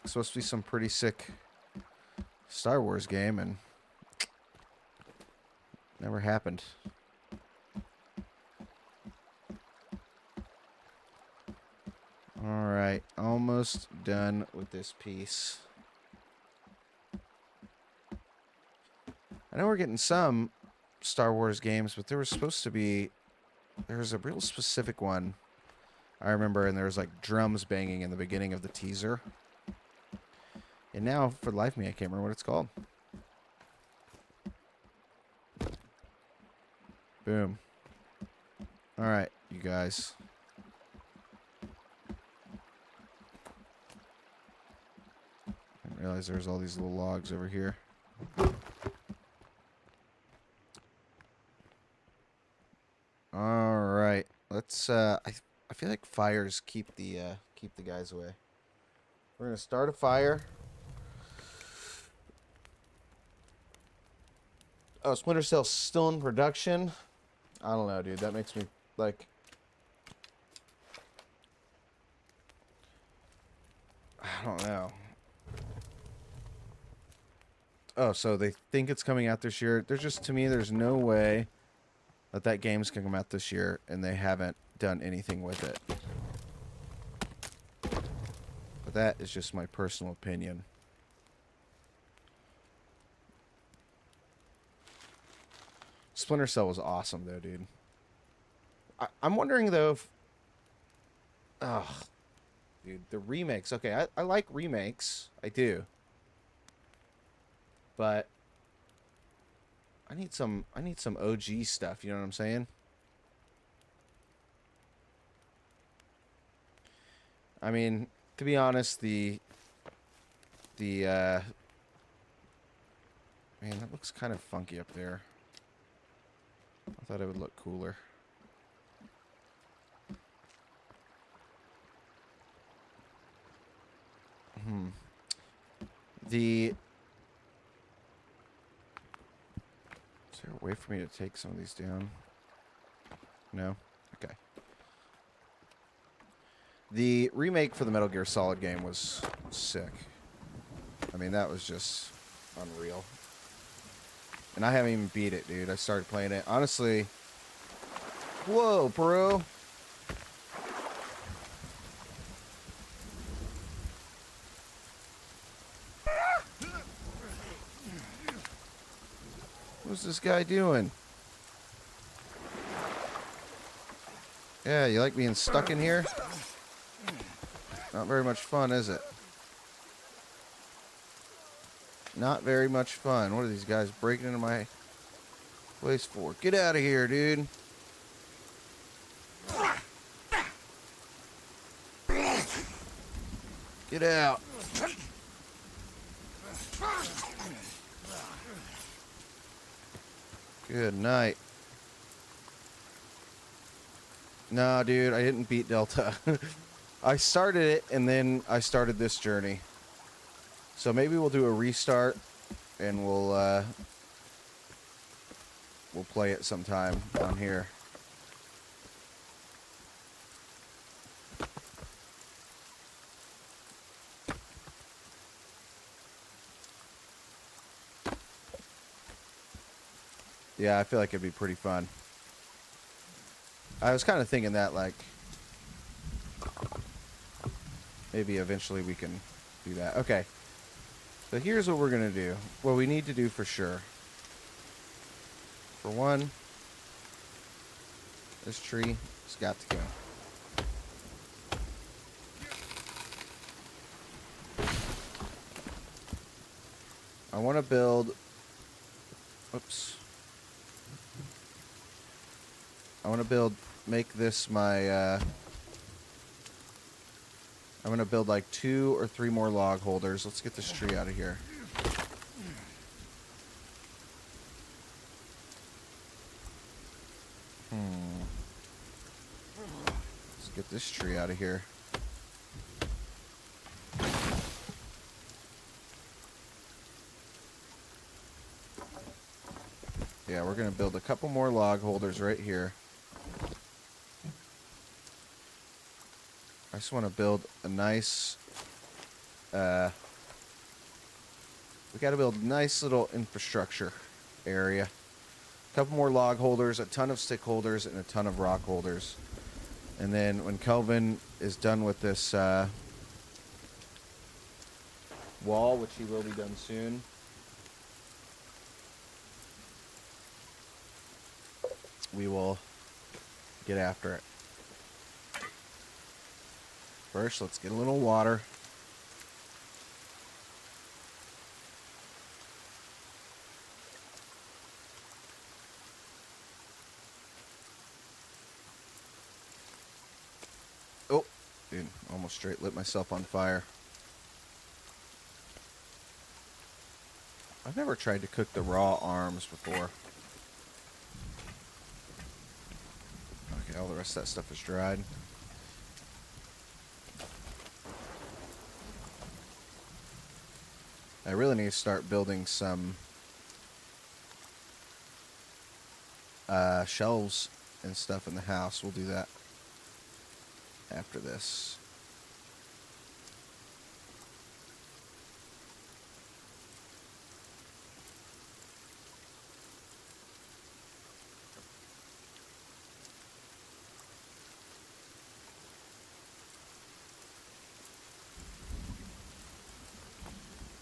supposed to be some pretty sick Star Wars game, and never happened. Alright, almost done with this piece. I know we're getting some Star Wars games, but there was supposed to be... There was a real specific one I remember, and there was like drums banging in the beginning of the teaser. And now, for the life of me, I can't remember what it's called. Boom. Alright, you guys. I didn't realize there's all these little logs over here. Alright. Let's I feel like fires keep the guys away. We're gonna start a fire. Oh, Splinter Cell's still in production? I don't know, dude. That makes me, like... I don't know. Oh, so they think it's coming out this year. There's just, to me, there's no way that that game's gonna come out this year, and they haven't done anything with it. But that is just my personal opinion. Splinter Cell was awesome, though, dude. I'm wondering, though, if... Ugh. Dude, the remakes. Okay, I like remakes. I do. But... I need some OG stuff, you know what I'm saying? I mean, to be honest, man, that looks kind of funky up there. I thought it would look cooler. Is there a way for me to take some of these down? No? Okay. The remake for the Metal Gear Solid game was sick. I mean, that was just unreal. And I haven't even beat it, dude. I started playing it. Honestly... Whoa, bro. What's this guy doing? Yeah, you like being stuck in here? Not very much fun, is it? Not very much fun. What are these guys breaking into my place for? Get out of here, dude. Get out. Good night. Nah, dude, I didn't beat Delta. I started it, and then I started this journey. So maybe we'll do a restart, and we'll play it sometime on here. Yeah, I feel like it'd be pretty fun. I was kind of thinking that, like, maybe eventually we can do that. Okay. So here's what we're going to do. What we need to do for sure. For one, this tree has got to go. I want to build... Oops. I want to make this my, I'm going to build like 2 or 3 more log holders. Let's get this tree out of here. Let's get this tree out of here. Yeah, we're going to build a couple more log holders right here. I just want to build a nice, we got to build a nice little infrastructure area. A couple more log holders, a ton of stick holders, and a ton of rock holders. And then when Kelvin is done with this wall, which he will be done soon, we will get after it. First, let's get a little water. Oh, dude, almost straight lit myself on fire. I've never tried to cook the raw arms before. Okay, all the rest of that stuff is dried. I really need to start building some shelves and stuff in the house. We'll do that after this.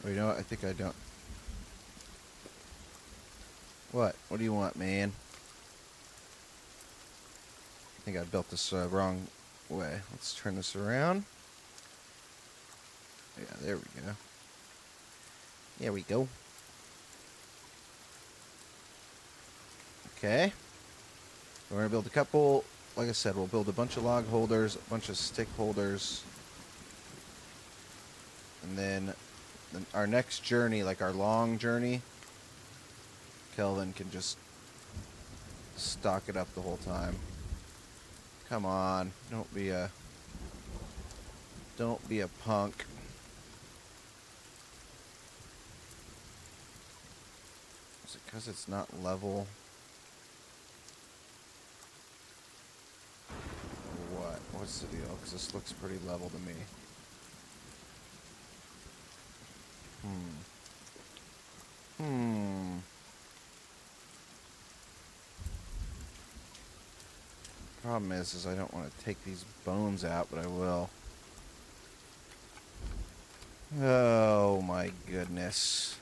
Oh, you know what? I think I don't. What? What do you want, man? I think I built this wrong way. Let's turn this around. Yeah, there we go. There we go. Okay. We're going to build a couple, like I said, we'll build a bunch of log holders, a bunch of stick holders. And then our next journey, like our long journey, Kelvin can just stock it up the whole time. Come on, don't be a punk. Is it because it's not level? Or what? What's the deal? Because this looks pretty level to me. Hmm. Problem is I don't want to take these bones out, but I will. Oh my goodness.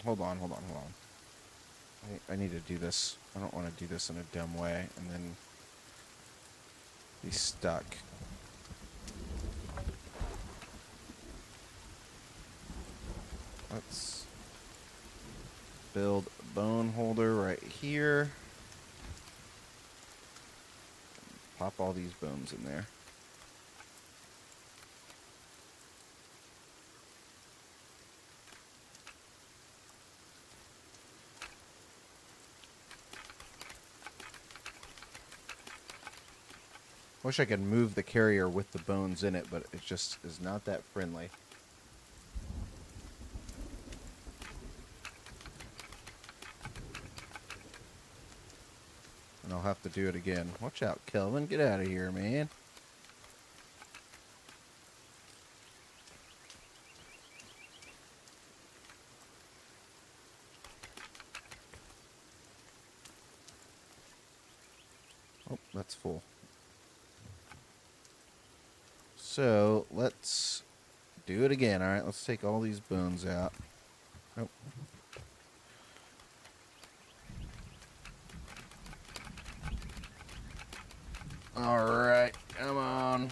Hold on. I need to do this. I don't want to do this in a dumb way and then be stuck. Let's build a bone holder right here. Pop all these bones in there. Wish I could move the carrier with the bones in it, but it just is not that friendly. And I'll have to do it again. Watch out, Kelvin. Get out of here, man. Oh, that's full. So, let's do it again. Alright, let's take all these bones out. Nope. Alright, come on.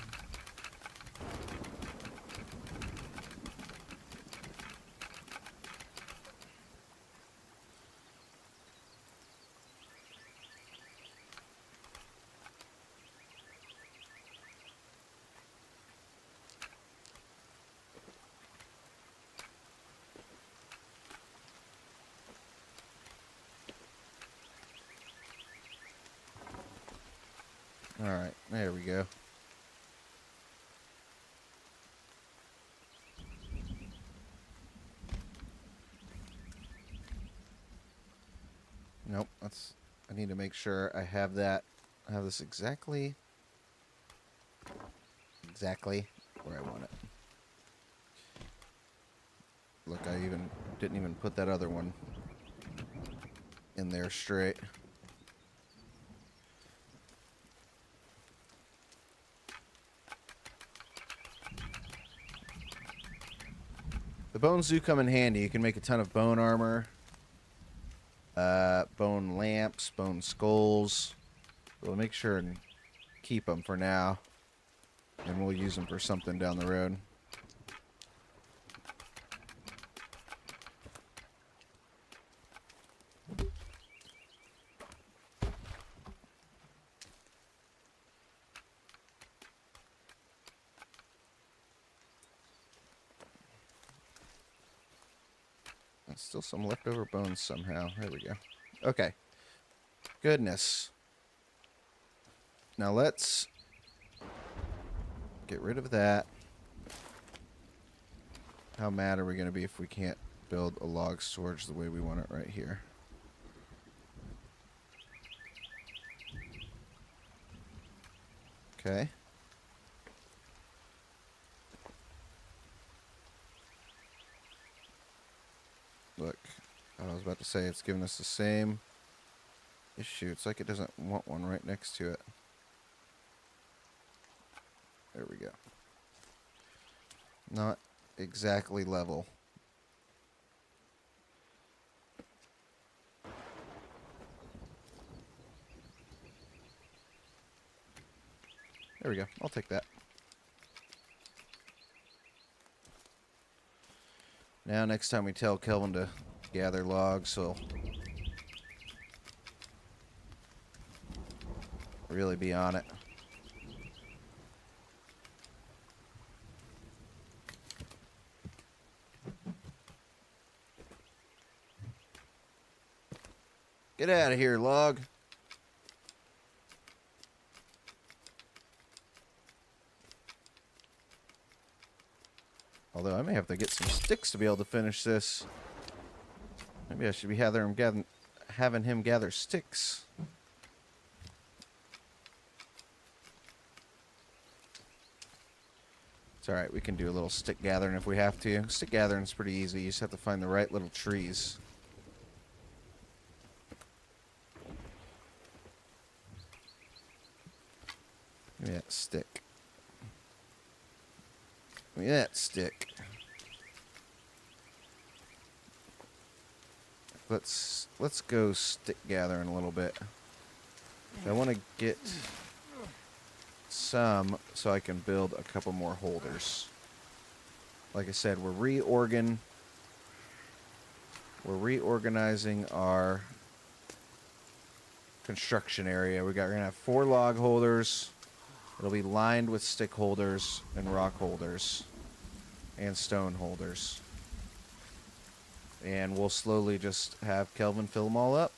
Alright, there we go. Nope, I need to make sure I have this exactly where I want it. Look, I didn't even put that other one in there straight. The bones do come in handy. You can make a ton of bone armor, bone lamps, bone skulls. We'll make sure and keep them for now, and we'll use them for something down the road. Still some leftover bones somehow. There we go. Okay. Goodness. Now let's get rid of that. How mad are we going to be if we can't build a log storage the way we want it right here? Okay. Look, I was about to say it's giving us the same issue. It's like it doesn't want one right next to it. There we go. Not exactly level. There we go. I'll take that. Now, next time we tell Kelvin to gather logs, he'll really be on it. Get out of here, log. Although I may have to get some sticks to be able to finish this. Maybe I should be having him gather sticks. It's alright, we can do a little stick gathering if we have to. Stick gathering is pretty easy. You just have to find the right little trees. Give me that stick. Give me that stick. Let's go stick gathering a little bit. I want to get some so I can build a couple more holders. Like I said, we're reorganizing our construction area. We're gonna have 4 log holders. It'll be lined with stick holders and rock holders and stone holders. And we'll slowly just have Kelvin fill them all up.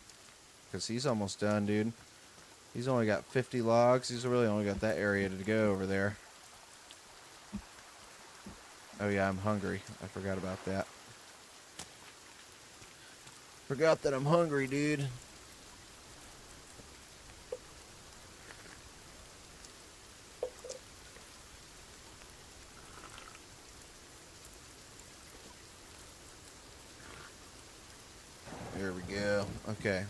Because he's almost done, dude. He's only got 50 logs. He's really only got that area to go over there. Oh yeah, I'm hungry. I forgot about that. Forgot that I'm hungry, dude. There we go. Okay.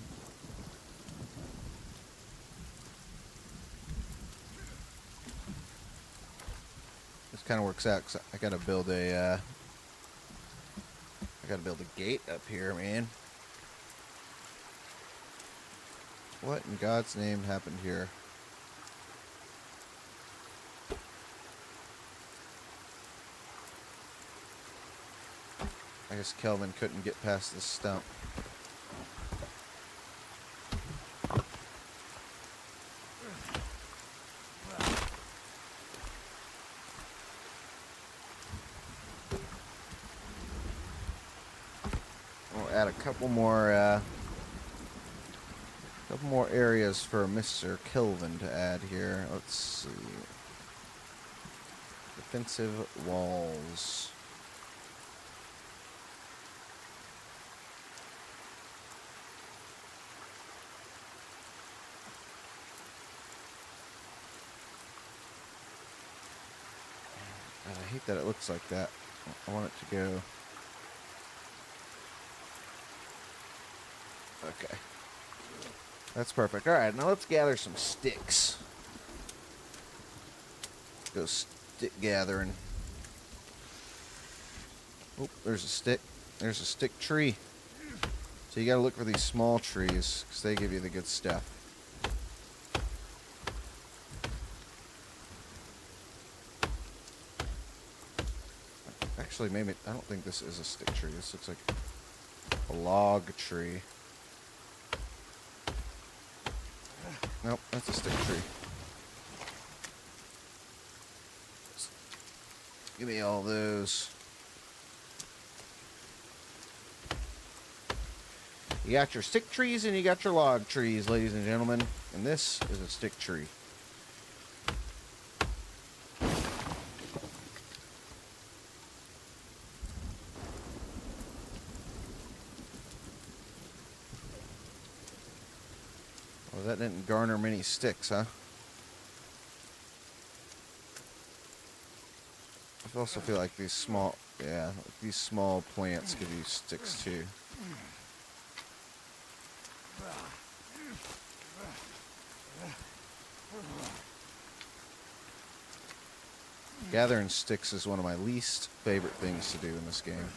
This kind of works out because I gotta build a gate up here, man. What in God's name happened here? I guess Kelvin couldn't get past this stump. Add a couple more areas for Mr. Kelvin to add here. Let's see. Defensive walls. I hate that it looks like that. I want it to go. Okay. That's perfect. Alright, now let's gather some sticks. Go stick gathering. Oh, there's a stick. There's a stick tree. So you gotta look for these small trees, because they give you the good stuff. Actually, maybe, I don't think this is a stick tree. This looks like a log tree. Nope, that's a stick tree. Give me all those. You got your stick trees and you got your log trees, ladies and gentlemen. And this is a stick tree. Well, that didn't garner many sticks, huh? I also feel like these small plants give you sticks too. Gathering sticks is one of my least favorite things to do in this game.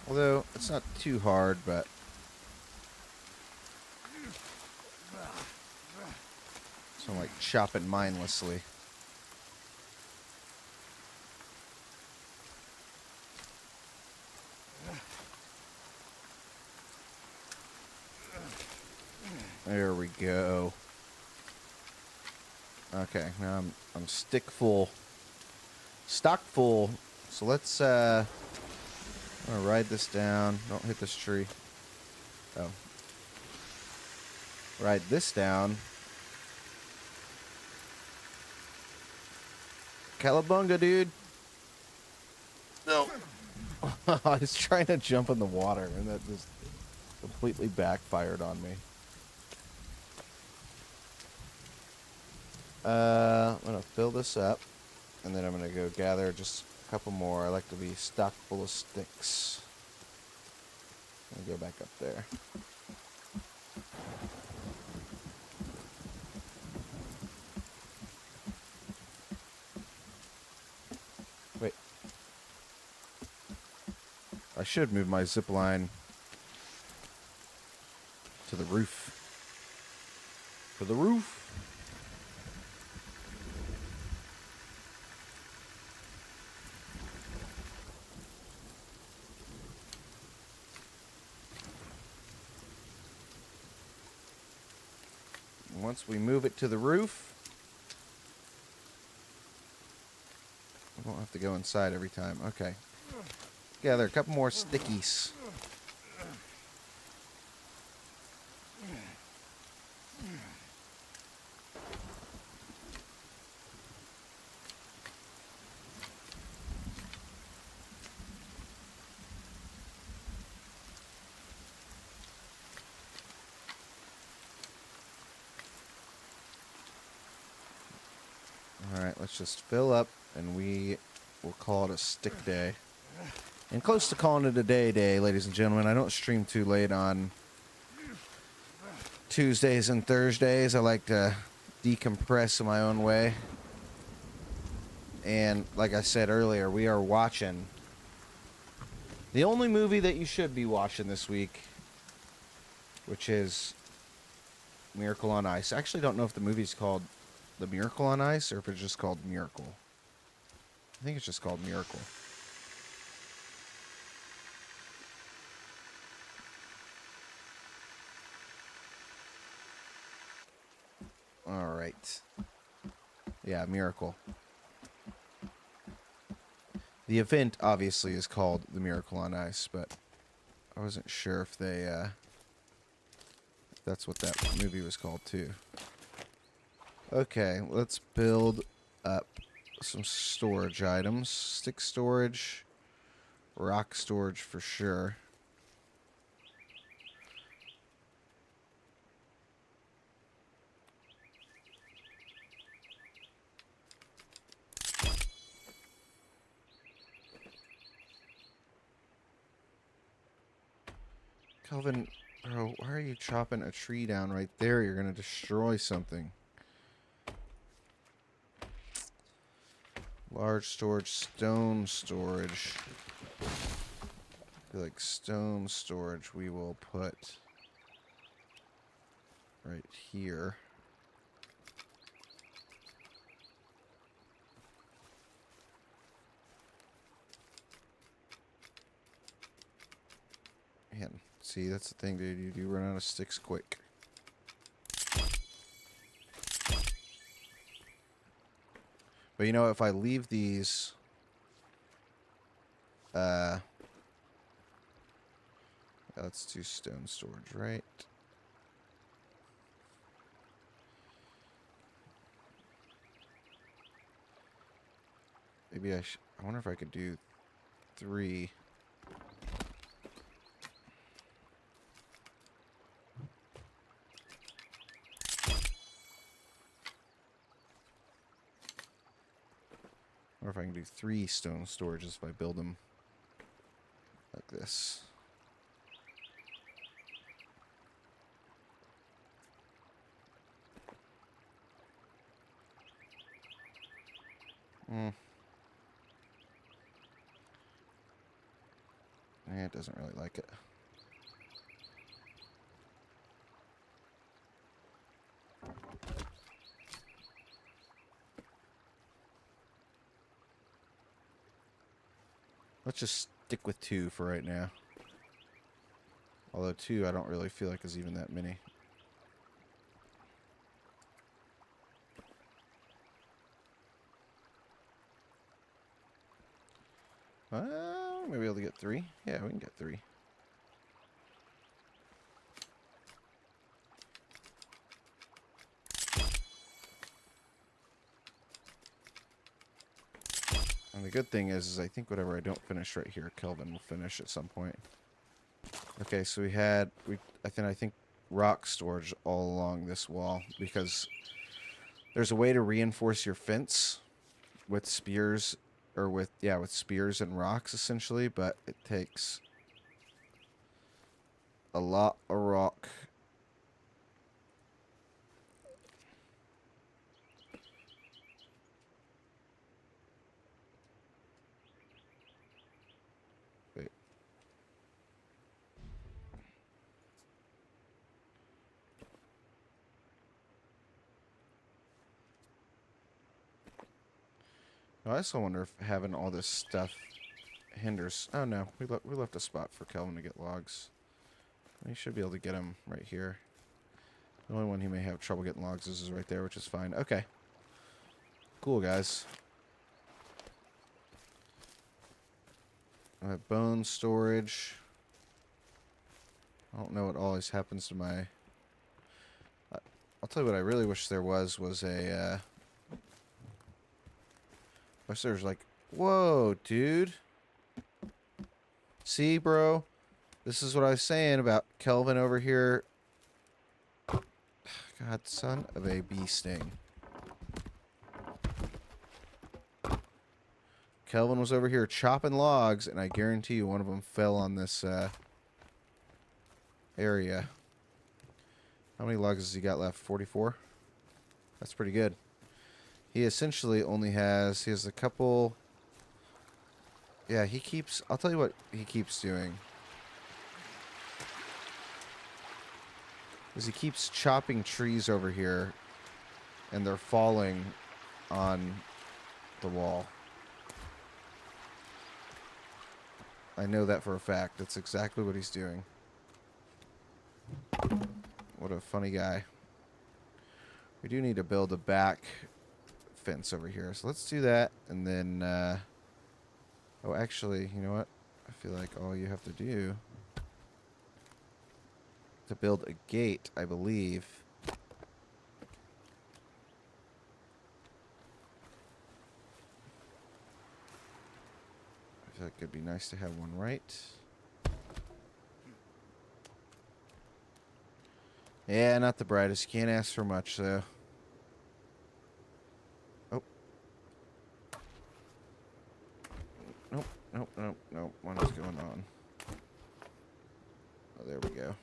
Although, it's not too hard, but so I'm like chopping mindlessly. There we go. Okay, now I'm stock full. So let's I'm gonna ride this down. Don't hit this tree. Oh. Ride this down. Cowabunga, dude. No. I was trying to jump in the water, and that just completely backfired on me. I'm going to fill this up, and then I'm going to go gather just a couple more. I like to be stocked full of sticks. Let me go back up there. Wait. I should move my zip line to the roof. To the roof. Once we move it to the roof, we won't have to go inside every time. Okay. Gather a couple more stickies. Alright, let's just fill up, and we will call it a stick day. And close to calling it a day, ladies and gentlemen. I don't stream too late on Tuesdays and Thursdays. I like to decompress in my own way. And like I said earlier, we are watching the only movie that you should be watching this week, which is Miracle on Ice. I actually don't know if the movie's called The Miracle on Ice or if it's just called Miracle. I think it's just called Miracle. Alright. Yeah, Miracle. The event, obviously, is called The Miracle on Ice, but I wasn't sure if they, that's what that movie was called, too. Okay, let's build up some storage items. Stick storage, rock storage for sure. Kelvin, bro, why are you chopping a tree down right there? You're going to destroy something. Large storage, stone storage. I feel like stone storage we will put right here. Man, see, that's the thing, dude. You do run out of sticks quick. But you know, if I leave these, let's do stone storage, right? Maybe I wonder if I could do 3. Or if I can do 3 stone storages if I build them like this. Yeah, it doesn't really like it. Let's just stick with 2 for right now. Although 2 I don't really feel like is even that many. Maybe able to get 3. Yeah, we can get 3. the good thing is I think whatever I don't finish right here, Kelvin will finish at some point. Okay, so I think rock storage all along this wall, because there's a way to reinforce your fence with spears, or with spears and rocks essentially, but it takes a lot of rock. Wait. I also wonder if having all this stuff hinders. Oh no, we left a spot for Kelvin to get logs. He should be able to get them right here. The only one he may have trouble getting logs is right there, which is fine. Okay. Cool, guys. I have bone storage. I don't know what always happens to my... I'll tell you what I really wish there was a... I wish there was like... Whoa, dude. See, bro? This is what I was saying about Kelvin over here. God, son of a bee sting. Kelvin was over here chopping logs, and I guarantee you one of them fell on this area. How many logs has he got left? 44? That's pretty good. He essentially only has... He has a couple... Yeah, he keeps... I'll tell you what he keeps doing. Is he keeps chopping trees over here, and they're falling on the wall. I know that for a fact. That's exactly what he's doing. What a funny guy. We do need to build a back fence over here. So let's do that. And then... oh, actually, you know what? I feel like all you have to do... to build a gate, I believe... I feel like it'd be nice to have one right. Yeah, not the brightest. You can't ask for much, though. Oh. Nope, nope, nope, nope. What is going on? Oh, there we go.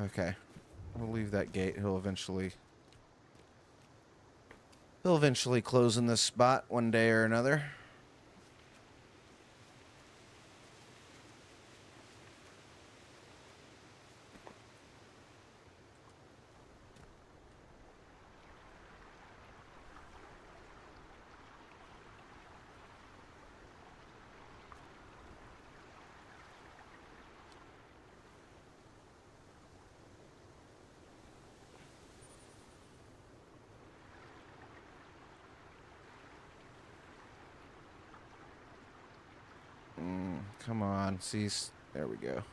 Okay. We'll leave that gate. He'll eventually close in this spot one day or another. Come on, see, there we go.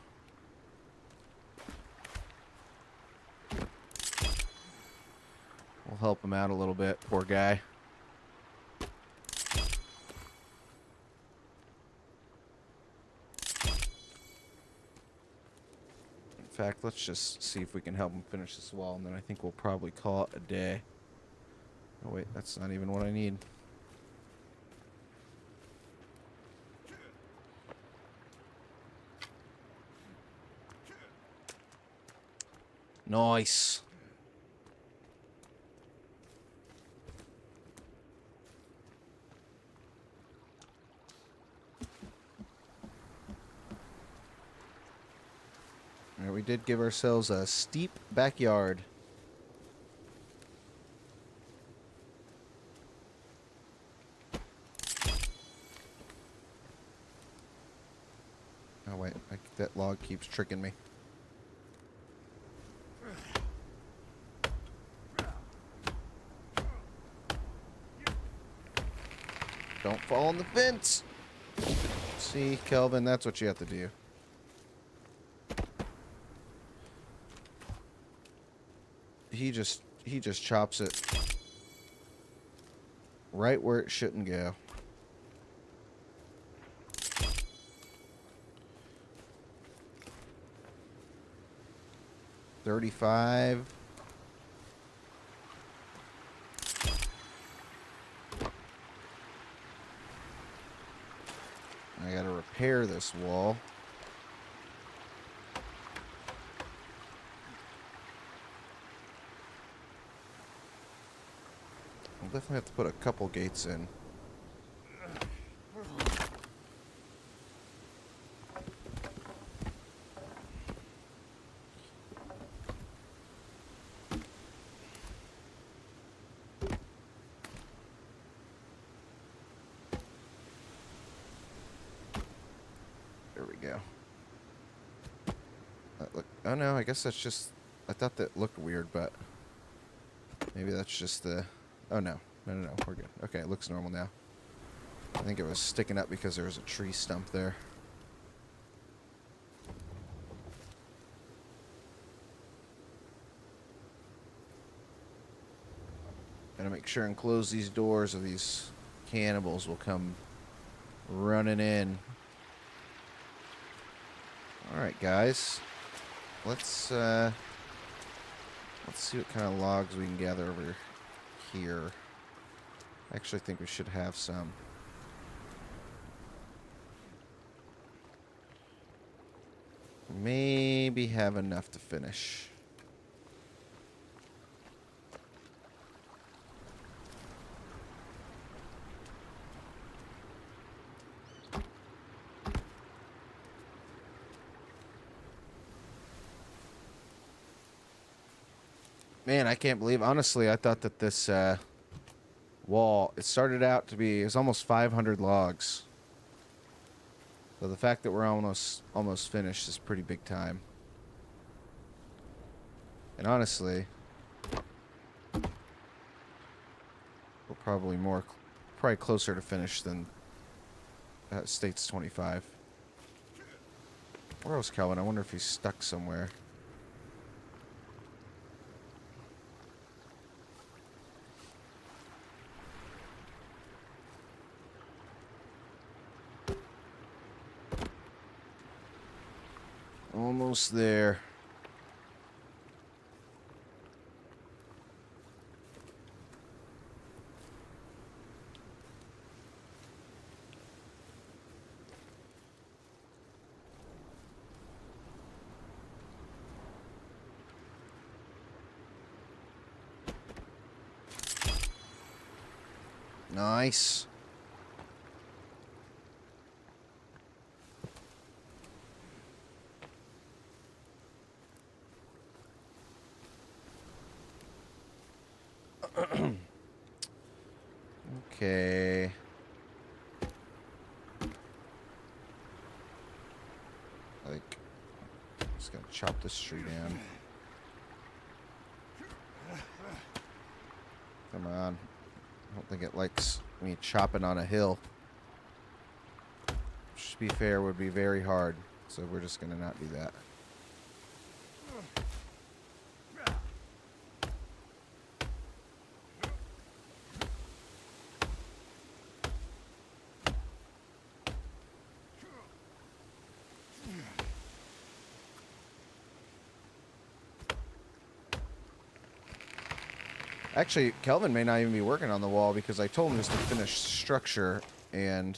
We'll help him out a little bit, poor guy. In fact, let's just see if we can help him finish this wall, and then I think we'll probably call it a day. Oh wait, that's not even what I need. Nice. All right, we did give ourselves a steep backyard. Oh wait, that log keeps tricking me. Don't fall on the fence. See, Kelvin, that's what you have to do. he just chops it right where it shouldn't go. $35. I gotta repair this wall. I'll definitely have to put a couple gates in. There we go. Look, oh no, I guess that's just... I thought that looked weird, but... maybe that's just the... oh no. No, we're good. Okay, it looks normal now. I think it was sticking up because there was a tree stump there. Gotta make sure and close these doors or these cannibals will come running in. Alright, guys. Let's see what kind of logs we can gather over here. I actually think we should have some. Maybe have enough to finish. Man, I can't believe, honestly, I thought that this wall, it started out to be, it was almost 500 logs. So the fact that we're almost finished is pretty big time. And honestly, we're probably closer to finish than states 25. Where else, Calvin? I wonder if he's stuck somewhere. Almost there. Nice. Okay. Like, just gonna chop this tree down. Come on. I don't think it likes me chopping on a hill. Which, to be fair, would be very hard. So we're just gonna not do that. Actually, Kelvin may not even be working on the wall because I told him just to finish structure, and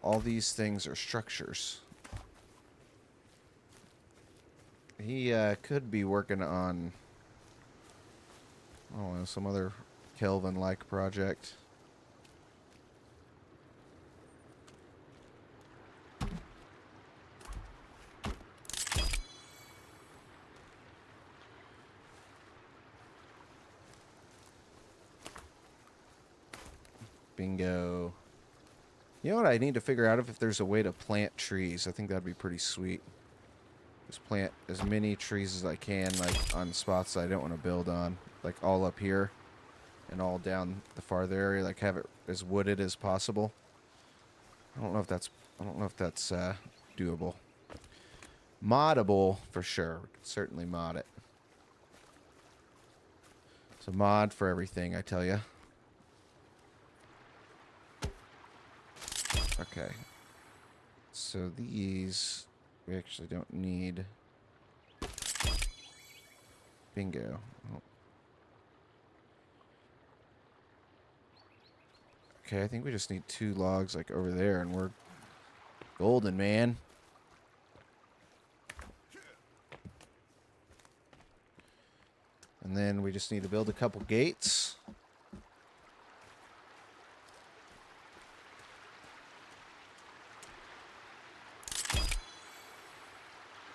all these things are structures. He could be working on, I don't know, some other Kelvin-like project. Bingo. You know what I need to figure out if there's a way to plant trees. I think that'd be pretty sweet. Just plant as many trees as I can, like on spots I don't want to build on. Like all up here and all down the farther area. Like have it as wooded as possible. I don't know if that's doable. Moddable for sure. We could certainly mod it. It's a mod for everything, I tell you. Okay. So these we actually don't need. Bingo. Oh. Okay, I think we just need 2 logs like over there and we're golden, man. And then we just need to build a couple gates.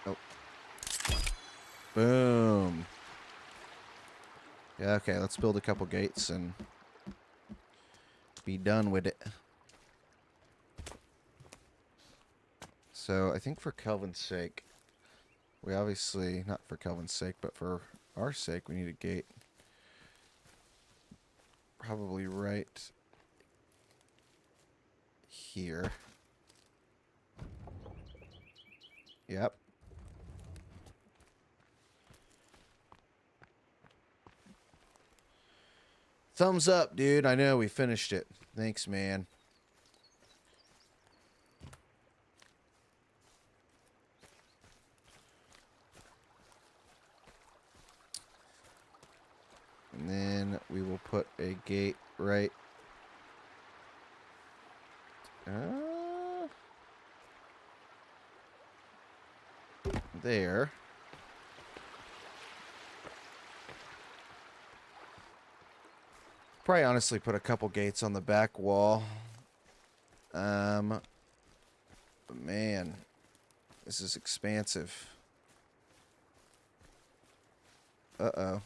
Oh. Boom. Yeah, okay, let's build a couple gates and be done with it. So I think for Kelvin's sake, we obviously, not for Kelvin's sake, but for our sake, we need a gate. Probably right here. Yep. Thumbs up, dude. I know we finished it. Thanks, man. And then we will put a gate right there. Probably honestly put a couple gates on the back wall. But man, this is expansive. Uh-oh.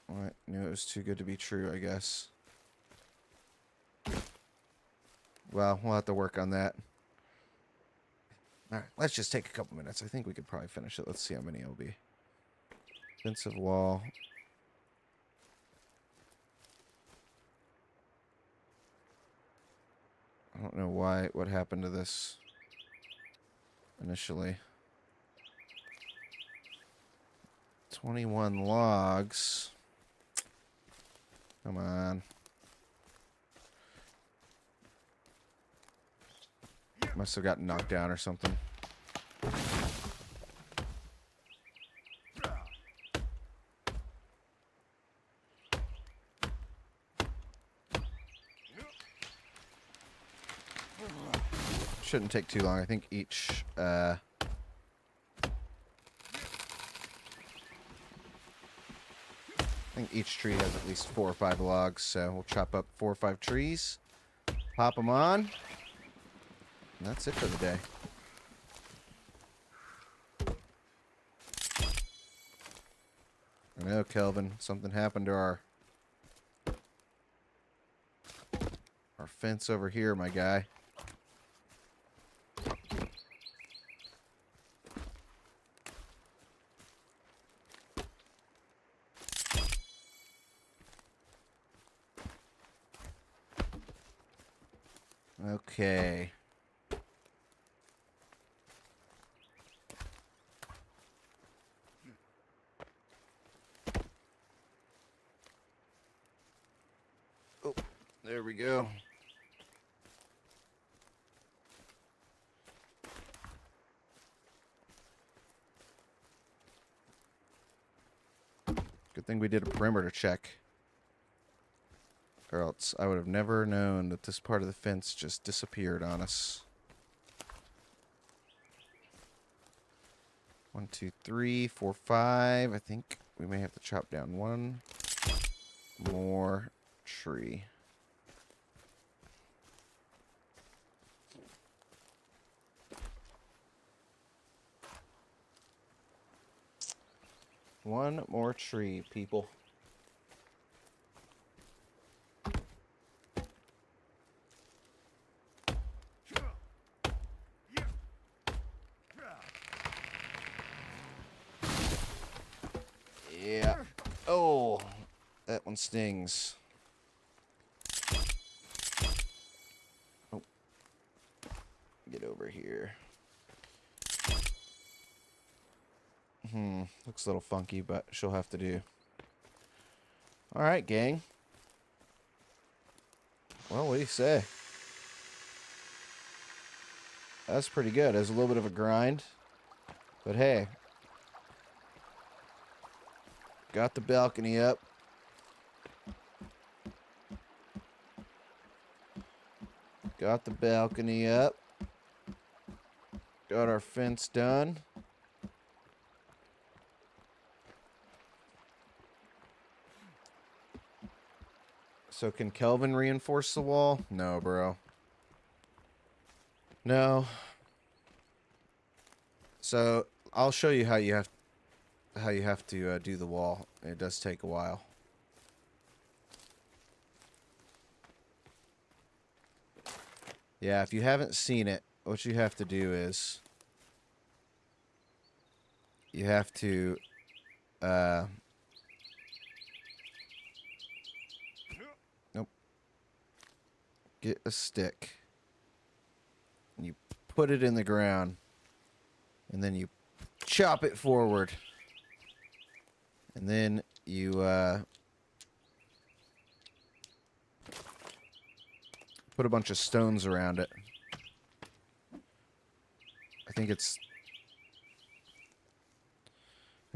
I knew it was too good to be true, I guess. Well, we'll have to work on that. Alright, let's just take a couple minutes. I think we could probably finish it. Let's see how many it'll be. Defensive wall. I don't know what happened to this initially. 21 logs. Come on. Must have gotten knocked down or something. Shouldn't take too long. I think each tree has at least 4 or 5 logs, so we'll chop up 4 or 5 trees, pop them on, and that's it for the day. I know, Kelvin, something happened to our fence over here, my guy. Okay. Oh, there we go. Good thing we did a perimeter check. Or else I would have never known that this part of the fence just disappeared on us. 1, 2, 3, 4, 5. I think we may have to chop down 1 more tree. One more tree, people. Yeah. Oh, that one stings. Oh. Get over here. Looks a little funky, but she'll have to do. All right, gang. Well, what do you say? That's pretty good. It's a little bit of a grind. But hey. Got the balcony up. Got the balcony up. Got our fence done. So can Kelvin reinforce the wall? No, bro. No. So I'll show you how you have to do the wall. It does take a while. Yeah, if you haven't seen it, what you have to do is you have to nope. Get a stick. And you put it in the ground. And then you chop it forward. And then you put a bunch of stones around it. I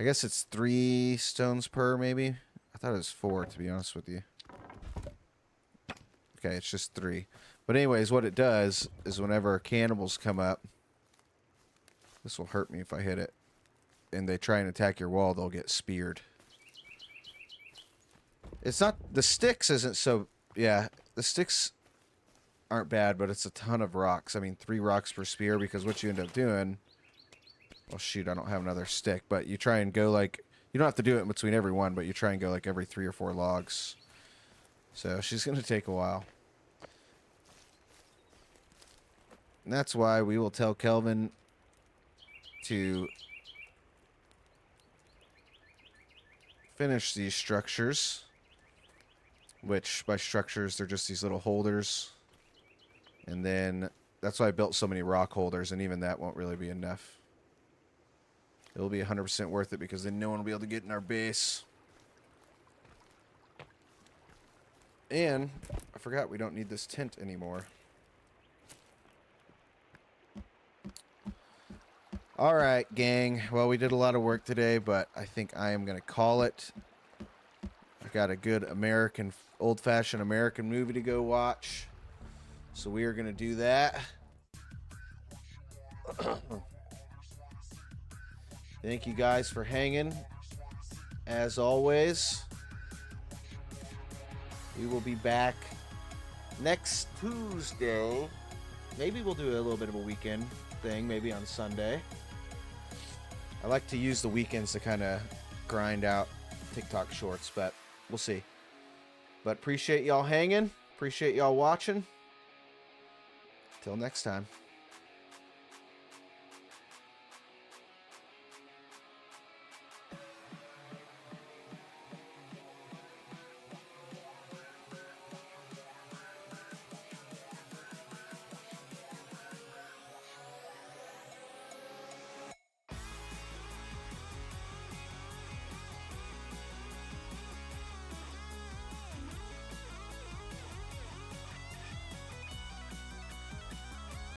guess it's 3 stones per, maybe? I thought it was 4, to be honest with you. Okay, it's just 3. But anyways, what it does is whenever cannibals come up, this will hurt me if I hit it, and they try and attack your wall, they'll get speared. It's not, the sticks isn't so, yeah, the sticks aren't bad, but it's a ton of rocks. I mean, 3 rocks per spear, because what you end up doing, well, shoot, I don't have another stick, but you try and go like, you don't have to do it in between every one, but you try and go like every 3 or 4 logs. So she's going to take a while. And that's why we will tell Kelvin to finish these structures, which by structures, they're just these little holders. And then that's why I built so many rock holders, and even that won't really be enough. It'll be 100% worth it because then no one will be able to get in our base. And I forgot we don't need this tent anymore. Alright, gang. Well, we did a lot of work today, but I think I am going to call it. I got a good American, old-fashioned American movie to go watch. So we are going to do that. Thank you guys for hanging. As always, we will be back next Tuesday. Maybe we'll do a little bit of a weekend thing, maybe on Sunday. I like to use the weekends to kind of grind out TikTok shorts, but we'll see. But appreciate y'all hanging. Appreciate y'all watching. Till next time.